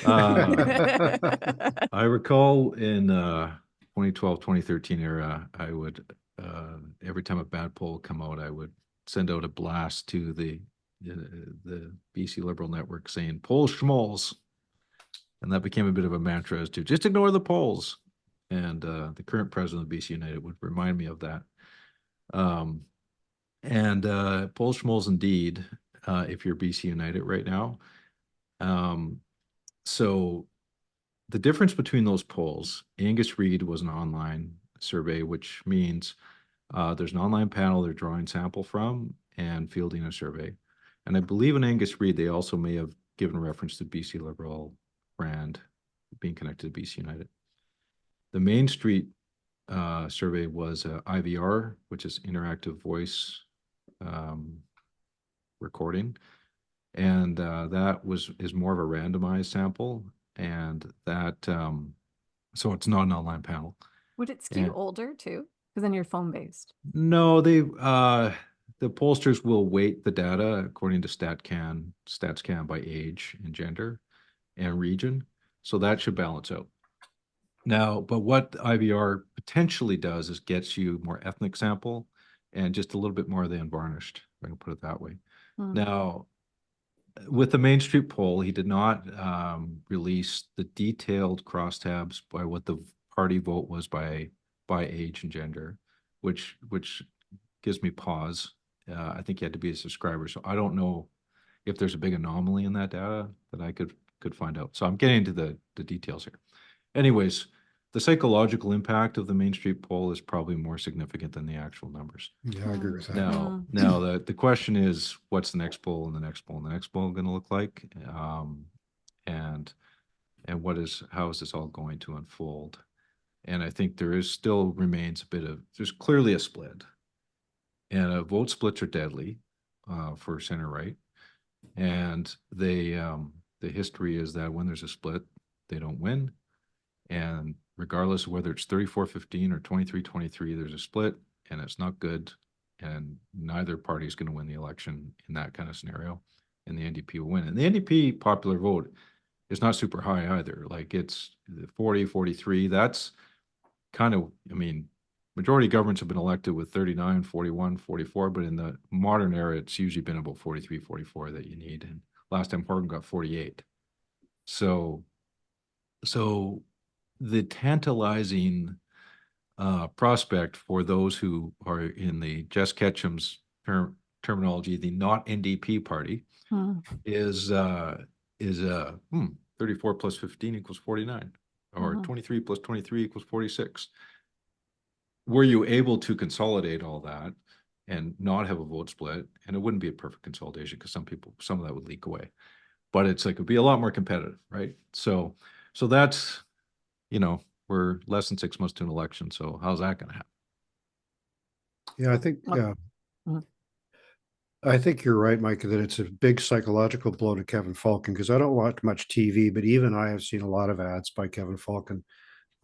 I recall in 2012, 2013 era, I would every time a bad poll would come out, I would send out a blast to the BC Liberal Network saying "Poll schmoles," and that became a bit of a mantra as to just ignore the polls. And the current president of BC United would remind me of that. Poll schmoles indeed. If you're BC United right now. So the difference between those polls, Angus Reid was an online survey, which means there's an online panel they're drawing sample from and fielding a survey. And I believe in Angus Reid, they also may have given reference to BC Liberal brand being connected to BC United. The Main Street survey was IVR, which is interactive voice recording, and that is more of a randomized sample, and that so it's not an online panel. Would it skew older too? Because then you're phone based. No, the pollsters will weight the data according to StatsCan by age and gender and region, so that should balance out. Now, but what IVR potentially does is gets you more ethnic sample and just a little bit more of the unvarnished, if I can put it that way. Now, with the Main Street poll, he did not release the detailed crosstabs by what the party vote was by age and gender, which gives me pause. I think you had to be a subscriber, so I don't know if there's a big anomaly in that data that I could find out. So I'm getting into the details here. Anyways, the psychological impact of the Main Street poll is probably more significant than the actual numbers. Yeah, I agree with that. Now the question is, what's the next poll and the next poll and the next poll going to look like? And how is this all going to unfold? And I think still remains there's clearly a split. And vote splits are deadly for center right. And the history is that when there's a split, they don't win. And regardless of whether it's 34-15 or 23-23, there's a split, and it's not good. And neither party is going to win the election in that kind of scenario, and the NDP will win. And the NDP popular vote is not super high either. Like it's 40, 43. That's kind of, majority governments have been elected with 39, 41, 44, but in the modern era, it's usually been about 43, 44 that you need. And last time Horgan got 48. So the tantalizing prospect for those who are in the Jess Ketchum's terminology, the not NDP party, is 34 plus 15 equals 49, or 23 plus 23 equals 46. Were you able to consolidate all that and not have a vote split? And it wouldn't be a perfect consolidation because some of that would leak away, but it'd be a lot more competitive, right? So that's, we're less than 6 months to an election. So how's that going to happen? Yeah, I think you're right, Mike, that it's a big psychological blow to Kevin Falcon, because I don't watch much TV, but even I have seen a lot of ads by Kevin Falcon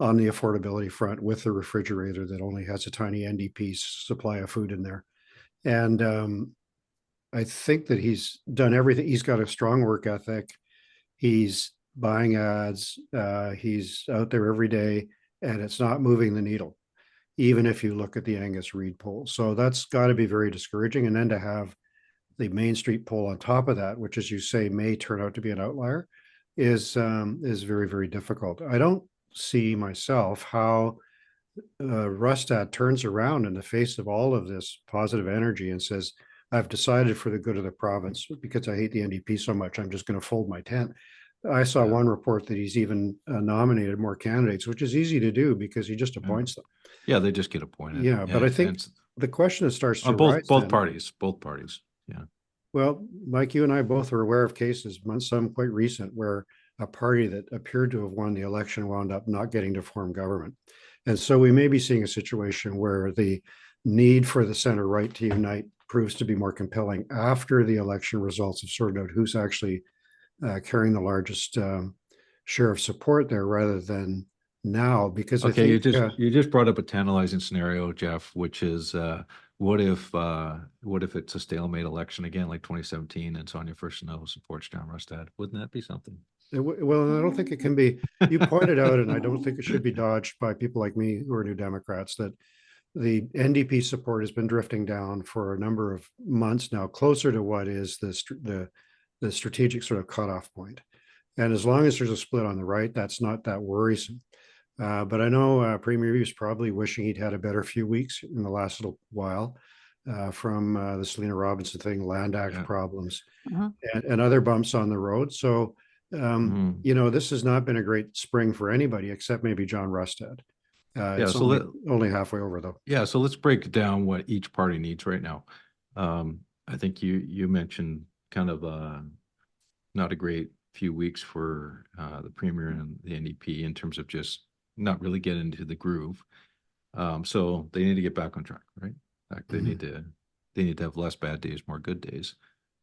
on the affordability front with the refrigerator that only has a tiny NDP supply of food in there. And I think that he's done everything. He's got a strong work ethic. He's buying ads. He's out there every day, and it's not moving the needle, even if you look at the Angus Reid poll. So that's got to be very discouraging. And then to have the Main Street poll on top of that, which, as you say, may turn out to be an outlier, is very, very difficult. I don't see myself how Rustad turns around in the face of all of this positive energy and says, I've decided for the good of the province, because I hate the NDP so much, I'm just going to fold my tent. I saw one report that he's even nominated more candidates, which is easy to do because he just appoints them. Yeah, they just get appointed. Yeah, but I think the question that starts to rise both parties. Yeah. Well, Mike, you and I both are aware of cases, some quite recent, where a party that appeared to have won the election wound up not getting to form government. And so we may be seeing a situation where the need for the center right to unite proves to be more compelling after the election results have sorted out who's actually carrying the largest share of support there, rather than now. Because you just brought up a tantalizing scenario, Geoff, which is what if it's a stalemate election again, like 2017, and Sonia Furstenau supports John Rustad? Wouldn't that be something? Well, I don't think it can be. You pointed out, and I don't think it should be dodged by people like me who are New Democrats, that the NDP support has been drifting down for a number of months now, closer to what is the strategic sort of cutoff point. And as long as there's a split on the right, that's not that worrisome. But I know Premier is probably wishing he'd had a better few weeks in the last little while from the Selena Robinson thing, Land Act problems, and other bumps on the road. So, this has not been a great spring for anybody except maybe John Rustad. It's only halfway over, though. Yeah, so let's break down what each party needs right now. I think you mentioned kind of not a great few weeks for the Premier and the NDP in terms of just not really getting into the groove. So they need to get back on track, right? They need to have less bad days, more good days,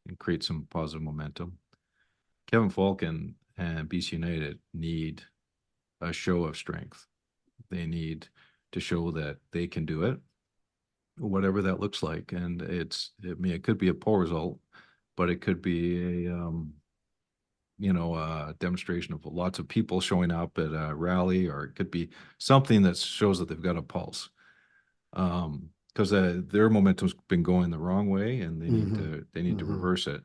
and create some positive momentum. Kevin Falk and BC United need a show of strength. They need to show that they can do it, whatever that looks like. And it could be a poll result, but it could be a demonstration of lots of people showing up at a rally, or it could be something that shows that they've got a pulse. Because their momentum's been going the wrong way, and they need to reverse it.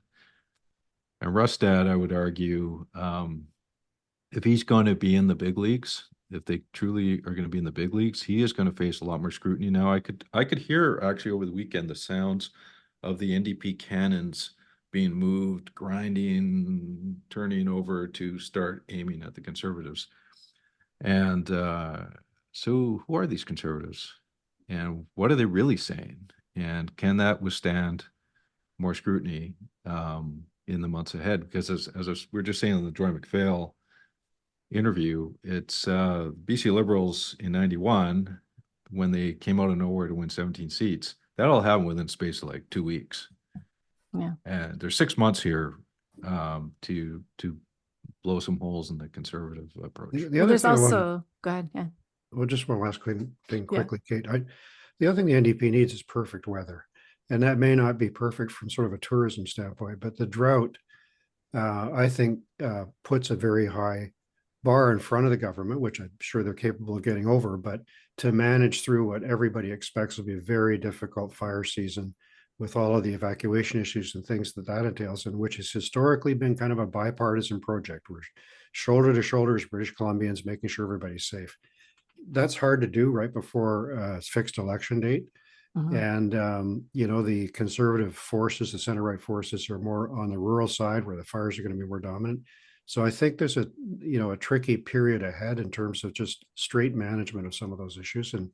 And Rustad, I would argue, if he's going to be in the big leagues, if they truly are going to be in the big leagues, he is going to face a lot more scrutiny now. I could hear actually over the weekend the sounds of the NDP cannons being moved, grinding, turning over to start aiming at the Conservatives. And so who are these Conservatives? And what are they really saying? And can that withstand more scrutiny in the months ahead? Because as we were just saying in the Joy MacPhail interview, it's BC Liberals in 91, when they came out of nowhere to win 17 seats, that all happened within the space of like 2 weeks. Yeah. And there's 6 months here to blow some holes in the Conservative approach. There's also, go ahead, yeah. Well, just one last thing quickly, Kate. The other thing the NDP needs is perfect weather. And that may not be perfect from sort of a tourism standpoint, but the drought, I think, puts a very high bar in front of the government, which I'm sure they're capable of getting over, but to manage through what everybody expects will be a very difficult fire season with all of the evacuation issues and things that entails, and which has historically been kind of a bipartisan project. We're shoulder to shoulder as British Columbians, making sure everybody's safe. That's hard to do right before a fixed election date. And, the conservative forces, the center-right forces, are more on the rural side where the fires are going to be more dominant. So I think there's a tricky period ahead in terms of just straight management of some of those issues, and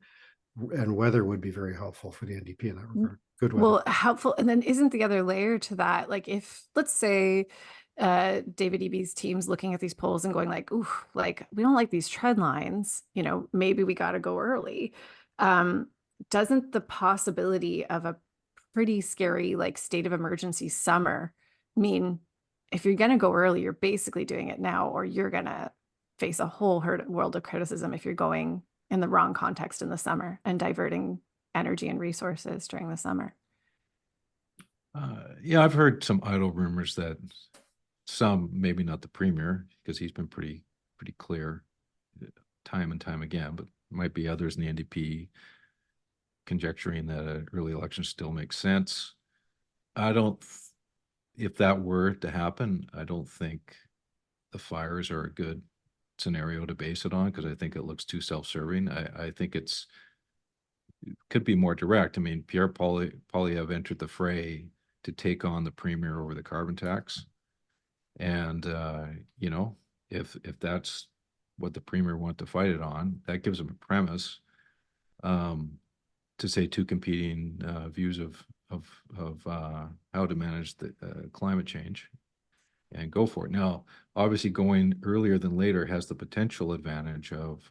weather would be very helpful for the NDP in that regard. Good weather. Well, helpful. And then isn't the other layer to that, like if, let's say, David Eby's team's looking at these polls and going like, ooh, like we don't like these trend lines, maybe we got to go early. Doesn't the possibility of a pretty scary like state of emergency summer mean if you're going to go early, you're basically doing it now, or you're going to face a whole world of criticism if you're going in the wrong context in the summer and diverting energy and resources during the summer? Yeah, I've heard some idle rumors that some, maybe not the Premier, because he's been pretty clear time and time again, but might be others in the NDP conjecturing that an early election still makes sense. If that were to happen, I don't think the fires are a good scenario to base it on, because I think it looks too self-serving. I think it could be more direct. I mean, Pierre Poilievre entered the fray to take on the Premier over the carbon tax. And, if that's what the Premier wanted to fight it on, that gives him a premise to say two competing views of how to manage the climate change, and go for it. Now, obviously going earlier than later has the potential advantage of,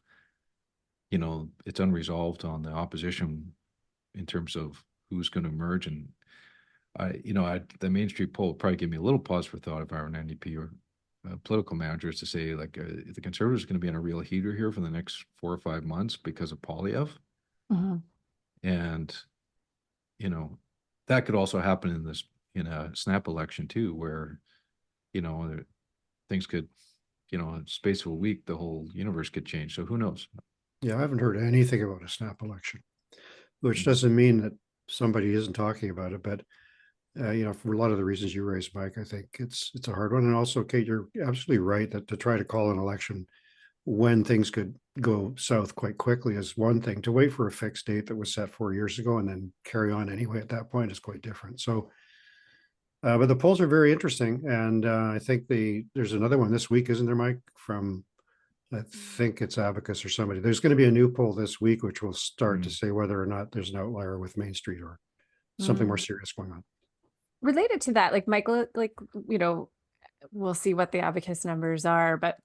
it's unresolved on the opposition in terms of who's going to emerge. And the Main Street poll would probably give me a little pause for thought if I were an NDP or political managers, to say like, if the Conservatives are going to be in a real heater here for the next 4 or 5 months because of Poilievre. And you know, that could also happen in a snap election too, where, you know, things could, you know, in the space of a week, the whole universe could change. So who knows? Yeah, I haven't heard anything about a snap election, which Mhm. doesn't mean that somebody isn't talking about it, but you know, for a lot of the reasons you raised, Mike, I think it's a hard one. And also, Kate, you're absolutely right that to try to call an election when things could go south quite quickly is one thing. To wait for a fixed date that was set 4 years ago and then carry on anyway at that point is quite different. So, but the polls are very interesting, and I think there's another one this week, isn't there, Mike? From I think it's Abacus or somebody. There's going to be a new poll this week, which will start to say whether or not there's an outlier with Main Street or something more serious going on. Related to that, like Michael, like, you know, we'll see what the Abacus numbers are, but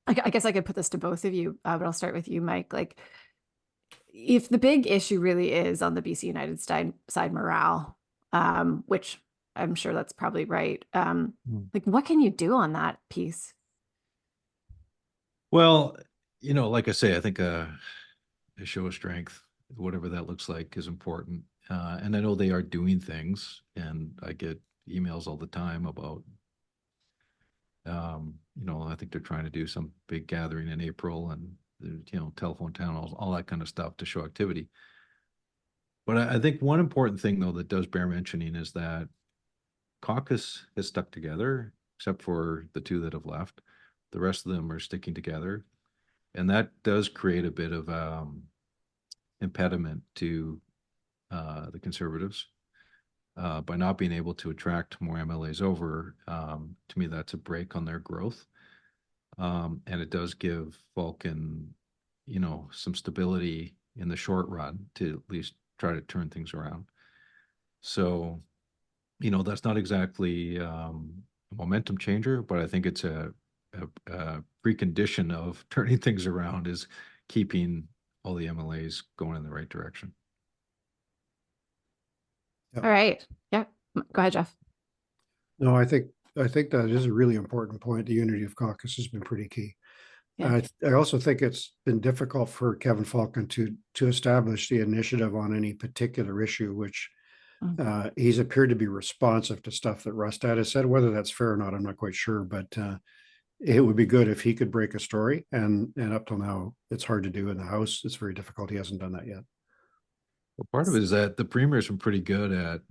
I guess I could put this to both of you, but I'll start with you, Mike. Like, if the big issue really is on the BC United side morale, which I'm sure that's probably right, like, what can you do on that piece? Well, you know, like I say, I think a show of strength, whatever that looks like, is important. And I know they are doing things, and I get emails all the time about, you know, I think they're trying to do some big gathering in April, and you know, telephone town halls, all that kind of stuff to show activity. But I think one important thing, though, that does bear mentioning is that caucus has stuck together, except for the two that have left. The rest of them are sticking together, and that does create a bit of impediment to the Conservatives by not being able to attract more MLAs over. To me, that's a break on their growth, and it does give Vulcan, you know, some stability in the short run to at least try to turn things around. So, you know, that's not exactly a momentum changer, but I think it's a precondition of turning things around is keeping all the MLAs going in the right direction. All right. Yeah. Go ahead, Geoff. No, I think that is a really important point. The unity of caucus has been pretty key. Yeah. I also think it's been difficult for Kevin Falcon to establish the initiative on any particular issue, which he's appeared to be responsive to stuff that Rustad has said. Whether that's fair or not, I'm not quite sure, but it would be good if he could break a story. And up till now, it's hard to do in the House. It's very difficult. He hasn't done that yet. Well, part of it is that the premier's been pretty good at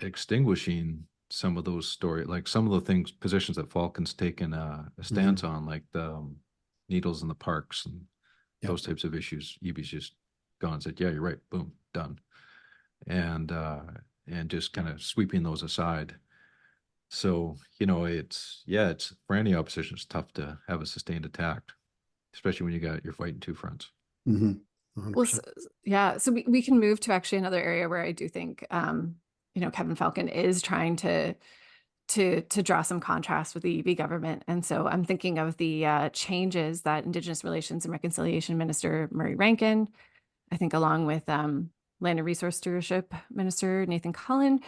extinguishing some of those like some of the things, positions that Falcon's taken a stance on, like the needles in the parks and those types of issues. Eby's just gone and said, yeah, you're right, boom, done. And just kind of sweeping those aside. So, you know, it's for any opposition, it's tough to have a sustained attack, especially when you're fighting two fronts. Mm-hmm. Well, yeah. So we can move to actually another area where I do think, you know, Kevin Falcon is trying to draw some contrast with the EB government. And so I'm thinking of the changes that Indigenous Relations and Reconciliation Minister Murray Rankin, I think along with Land and Resource Stewardship Minister Nathan Cullen,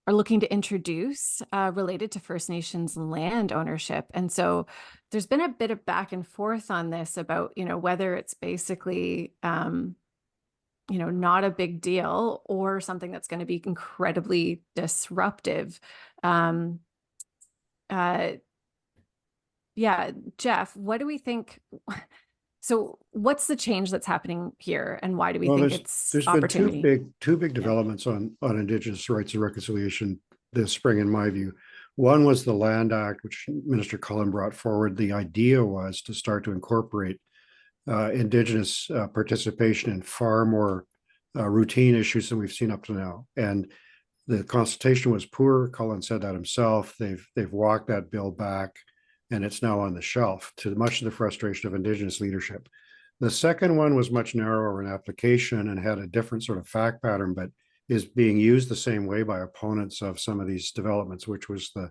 are looking to introduce related to First Nations land ownership. And so there's been a bit of back and forth on this about, you know, whether it's basically, you know, not a big deal or something that's going to be incredibly disruptive. Yeah, Geoff, what do we think? So what's the change that's happening here, and why do we think it's opportunity? Been two big developments on Indigenous rights and reconciliation this spring, in my view. One was the Land Act, which Minister Cullen brought forward. The idea was to start to incorporate Indigenous participation in far more routine issues than we've seen up to now. And the consultation was poor. Cullen said that himself. They've walked that bill back, and it's now on the shelf, to much of the frustration of Indigenous leadership. The second one was much narrower in application and had a different sort of fact pattern, but is being used the same way by opponents of some of these developments, which was the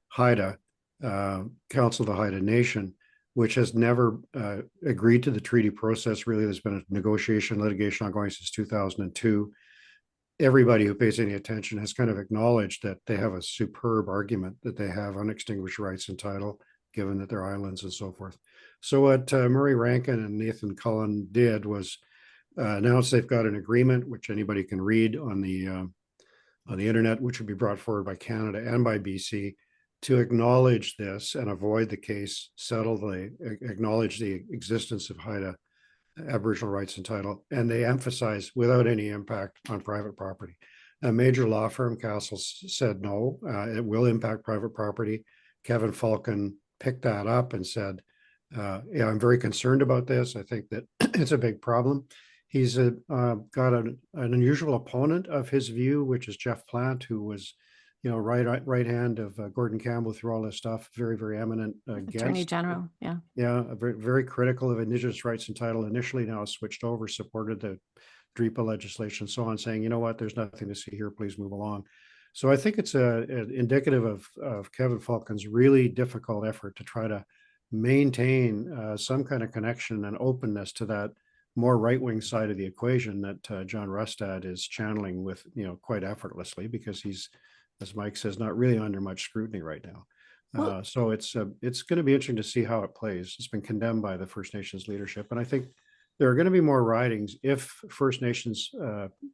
Haida, Council of the Haida Nation, which has never agreed to the treaty process. Really, there's been a litigation ongoing since 2002. Everybody who pays any attention has kind of acknowledged that they have a superb argument that they have unextinguished rights and title, given that they're islands and so forth. So what Murray Rankin and Nathan Cullen did was announced they've got an agreement, which anybody can read on the internet, which would be brought forward by Canada and by BC, to acknowledge this and avoid the case, acknowledge the existence of Haida Aboriginal rights and title, and they emphasize without any impact on private property. A major law firm, Castle, said no, it will impact private property. Kevin Falcon picked that up and said, yeah, I'm very concerned about this. I think that it's a big problem. He's got an unusual opponent of his view, which is Jeff Plant, who was, right hand of Gordon Campbell through all this stuff. Very, very eminent Attorney General. Yeah. Yeah, very, very critical of Indigenous rights and title. Initially, now switched over, supported the DREPA legislation, so on, saying, you know what, there's nothing to see here. Please move along. So I think it's indicative of Kevin Falcon's really difficult effort to try to maintain some kind of connection and openness to that more right-wing side of the equation that John Rustad is channeling with, quite effortlessly, because he's, as Mike says, not really under much scrutiny right now. Well- So it's going to be interesting to see how it plays. It's been condemned by the First Nations leadership, and I think there are going to be more ridings if First Nations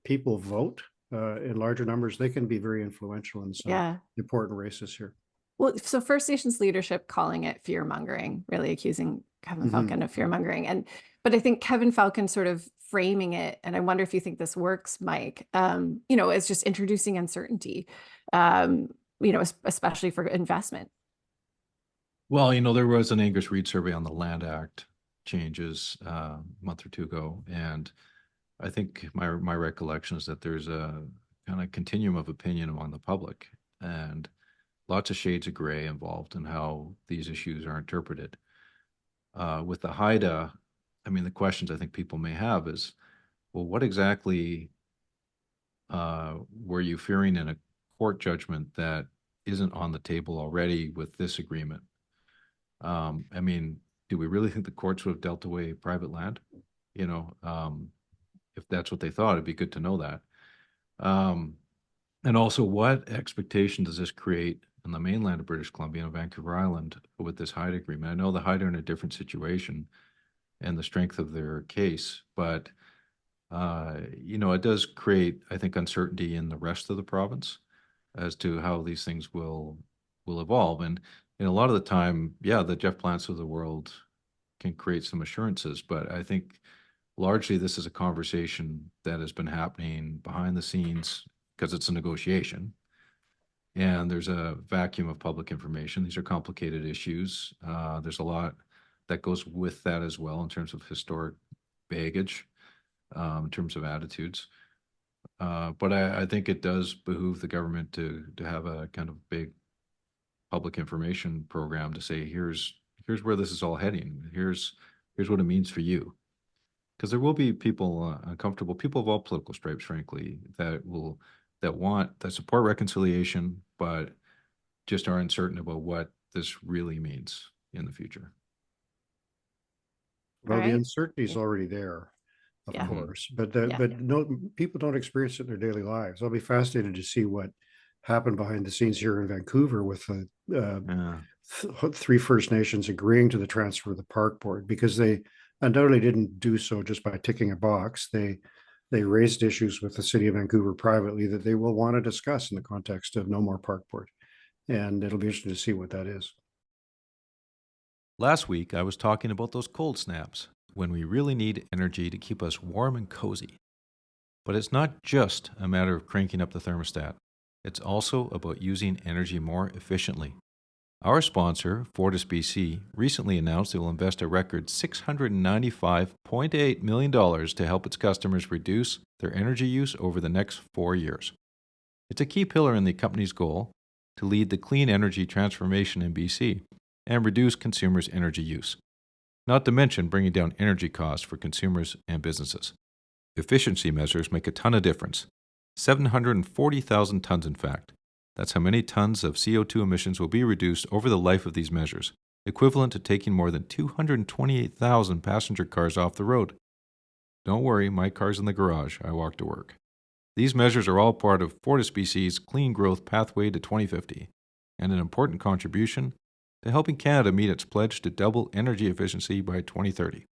people vote in larger numbers. They can be very influential in some important races here. Well, so First Nations leadership calling it fear mongering, really accusing Kevin Falcon of fear mongering, but I think Kevin Falcon sort of framing it, and I wonder if you think this works, Mike. As just introducing uncertainty, especially for investment. Well, there was an Angus Reid survey on the Land Act changes a month or two ago, and I think my recollection is that there's a kind of continuum of opinion among the public, and lots of shades of gray involved in how these issues are interpreted. With the Haida, the questions I think people may have is, well, what exactly were you fearing in a court judgment that isn't on the table already with this agreement? Do we really think the courts would have dealt away private land? If that's what they thought, it'd be good to know that. And also, what expectation does this create on the mainland of British Columbia and Vancouver Island with this Haida agreement? I know the Haida are in a different situation and the strength of their case, but it does create, I think, uncertainty in the rest of the province as to how these things will evolve. And a lot of the time, the Jeff Plants of the world can create some assurances, but I think largely this is a conversation that has been happening behind the scenes because it's a negotiation. And there's a vacuum of public information. These are complicated issues. There's a lot that goes with that as well in terms of historic baggage, in terms of attitudes. But I think it does behoove the government to have a kind of big public information program to say, here's where this is all heading. Here's what it means for you. Because there will be people uncomfortable, people of all political stripes, frankly, that support reconciliation, but just are uncertain about what this really means in the future. Well, the uncertainty is already there, of course, but no, people don't experience it in their daily lives. I'll be fascinated to see what happened behind the scenes here in Vancouver with the 3 First Nations agreeing to the transfer of the park board, because they undoubtedly didn't do so just by ticking a box. They raised issues with the city of Vancouver privately that they will want to discuss in the context of no more park board. And it'll be interesting to see what that is. Last week, I was talking about those cold snaps, when we really need energy to keep us warm and cozy. But it's not just a matter of cranking up the thermostat. It's also about using energy more efficiently. Our sponsor, FortisBC, recently announced it will invest a record $695.8 million to help its customers reduce their energy use over the next 4 years. It's a key pillar in the company's goal to lead the clean energy transformation in BC and reduce consumers' energy use, not to mention bringing down energy costs for consumers and businesses. Efficiency measures make a ton of difference. 740,000 tons, in fact. That's how many tons of CO2 emissions will be reduced over the life of these measures, equivalent to taking more than 228,000 passenger cars off the road. Don't worry, my car's in the garage. I walk to work. These measures are all part of FortisBC's Clean Growth Pathway to 2050, and an important contribution to helping Canada meet its pledge to double energy efficiency by 2030.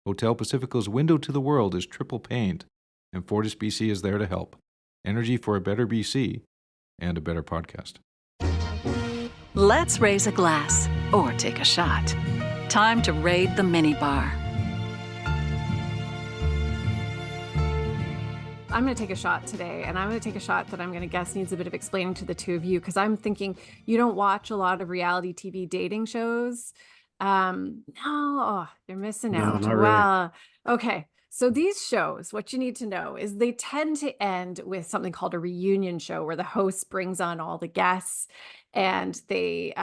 Hotel Pacifico's window to the world is triple paned, and Fortis BC is there to help. Energy for a better BC and a better podcast. Let's raise a glass or take a shot. Time to raid the minibar. I'm going to take a shot today, and I'm going to take a shot that I'm going to guess needs a bit of explaining to the two of you, because I'm thinking you don't watch a lot of reality TV dating shows. No, you're missing No, out. not really. Well, okay. So these shows, what you need to know is they tend to end with something called a reunion show, where the host brings on all the guests and they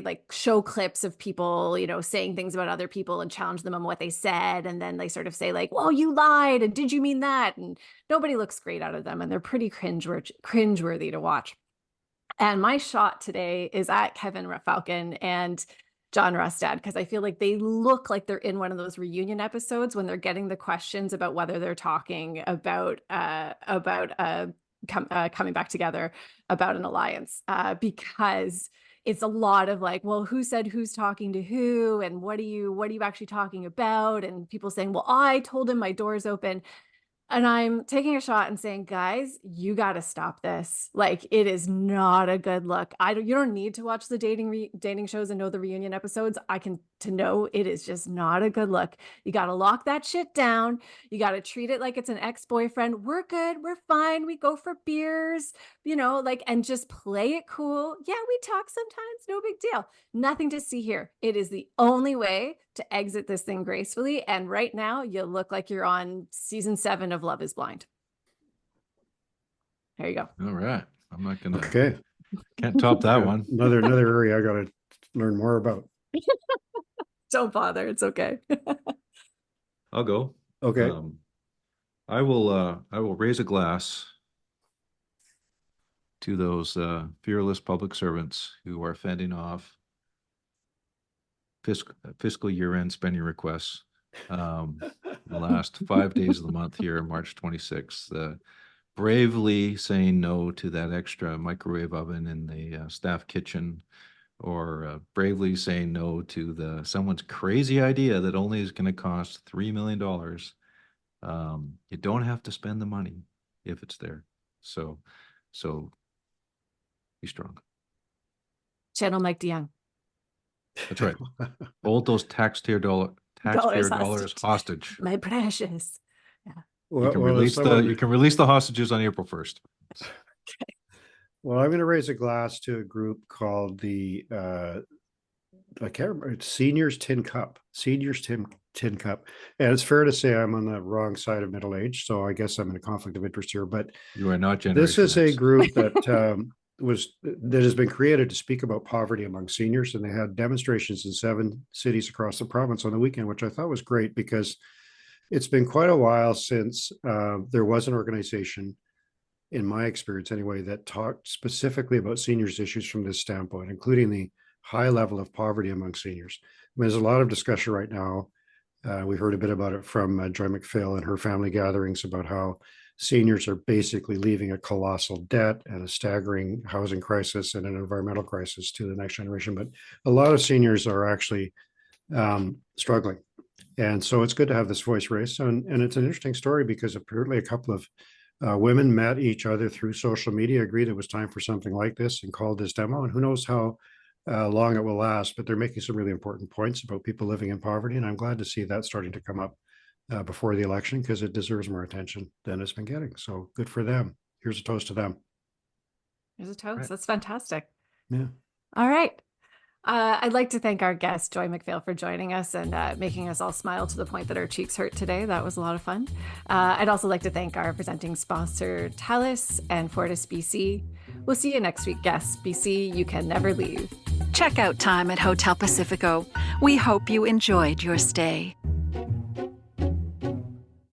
like show clips of people, saying things about other people and challenge them on what they said. And then they sort of say like, well, you lied. And did you mean that? And nobody looks great out of them. And they're pretty cringeworthy to watch. And my shot today is at Kevin Falcon and John Rustad, because I feel like they look like they're in one of those reunion episodes when they're getting the questions about whether they're talking about coming back together, about an alliance, because it's a lot of like, well, who said who's talking to who, and what are you actually talking about, and people saying, well, I told him my door's open. And I'm taking a shot and saying, guys, you got to stop this. Like, it is not a good look. You don't need to watch the dating shows and know the reunion episodes. To know it is just not a good look. You got to lock that shit down. You got to treat it like it's an ex-boyfriend. We're good. We're fine. We go for beers, and just play it cool. Yeah, we talk sometimes. No big deal. Nothing to see here. It is the only way to exit this thing gracefully. And right now you look like you're on season 7 of Love is Blind. There you go. All right. I'm not going to. Okay. Can't top that one. Another area I got to learn more about. Don't bother. It's okay. I'll go. Okay. I will raise a glass to those fearless public servants who are fending off fiscal year-end spending requests. The last 5 days of the month here, March 26th, bravely saying no to that extra microwave oven in the staff kitchen, or bravely saying no to someone's crazy idea that only is going to cost $3 million. You don't have to spend the money if it's there. So be strong. Channel Mike DeYoung. That's right. Hold those taxpayer dollars hostage. My precious. Yeah. Well, You can release the hostages on April 1st. Okay. Well, I'm going to raise a glass to a group called the I can't remember. It's Seniors Tin Cup. Seniors Tin Cup. And it's fair to say I'm on the wrong side of middle age, so I guess I'm in a conflict of interest here. But you are not Generation This is a X. group that that has been created to speak about poverty among seniors, and they had demonstrations in 7 cities across the province on the weekend, which I thought was great because it's been quite a while since there was an organization, in my experience anyway, that talked specifically about seniors' issues from this standpoint, including the high level of poverty among seniors. I mean, there's a lot of discussion right now. We heard a bit about it from Joy MacPhail and her family gatherings about how seniors are basically leaving a colossal debt and a staggering housing crisis and an environmental crisis to the next generation. But a lot of seniors are actually struggling. And so it's good to have this voice raised. And it's an interesting story because apparently a couple of women met each other through social media, agreed it was time for something like this and called this demo. And who knows how long it will last, but they're making some really important points about people living in poverty. And I'm glad to see that starting to come up before the election, because it deserves more attention than it's been getting. So good for them. Here's a toast to them. Here's a toast. Right. That's fantastic. Yeah. All right. I'd like to thank our guest, Joy MacPhail, for joining us and making us all smile to the point that our cheeks hurt today. That was a lot of fun. I'd also like to thank our presenting sponsor, Talis and Fortis BC. We'll see you next week, guests. BC, you can never leave. Checkout time at Hotel Pacifico. We hope you enjoyed your stay.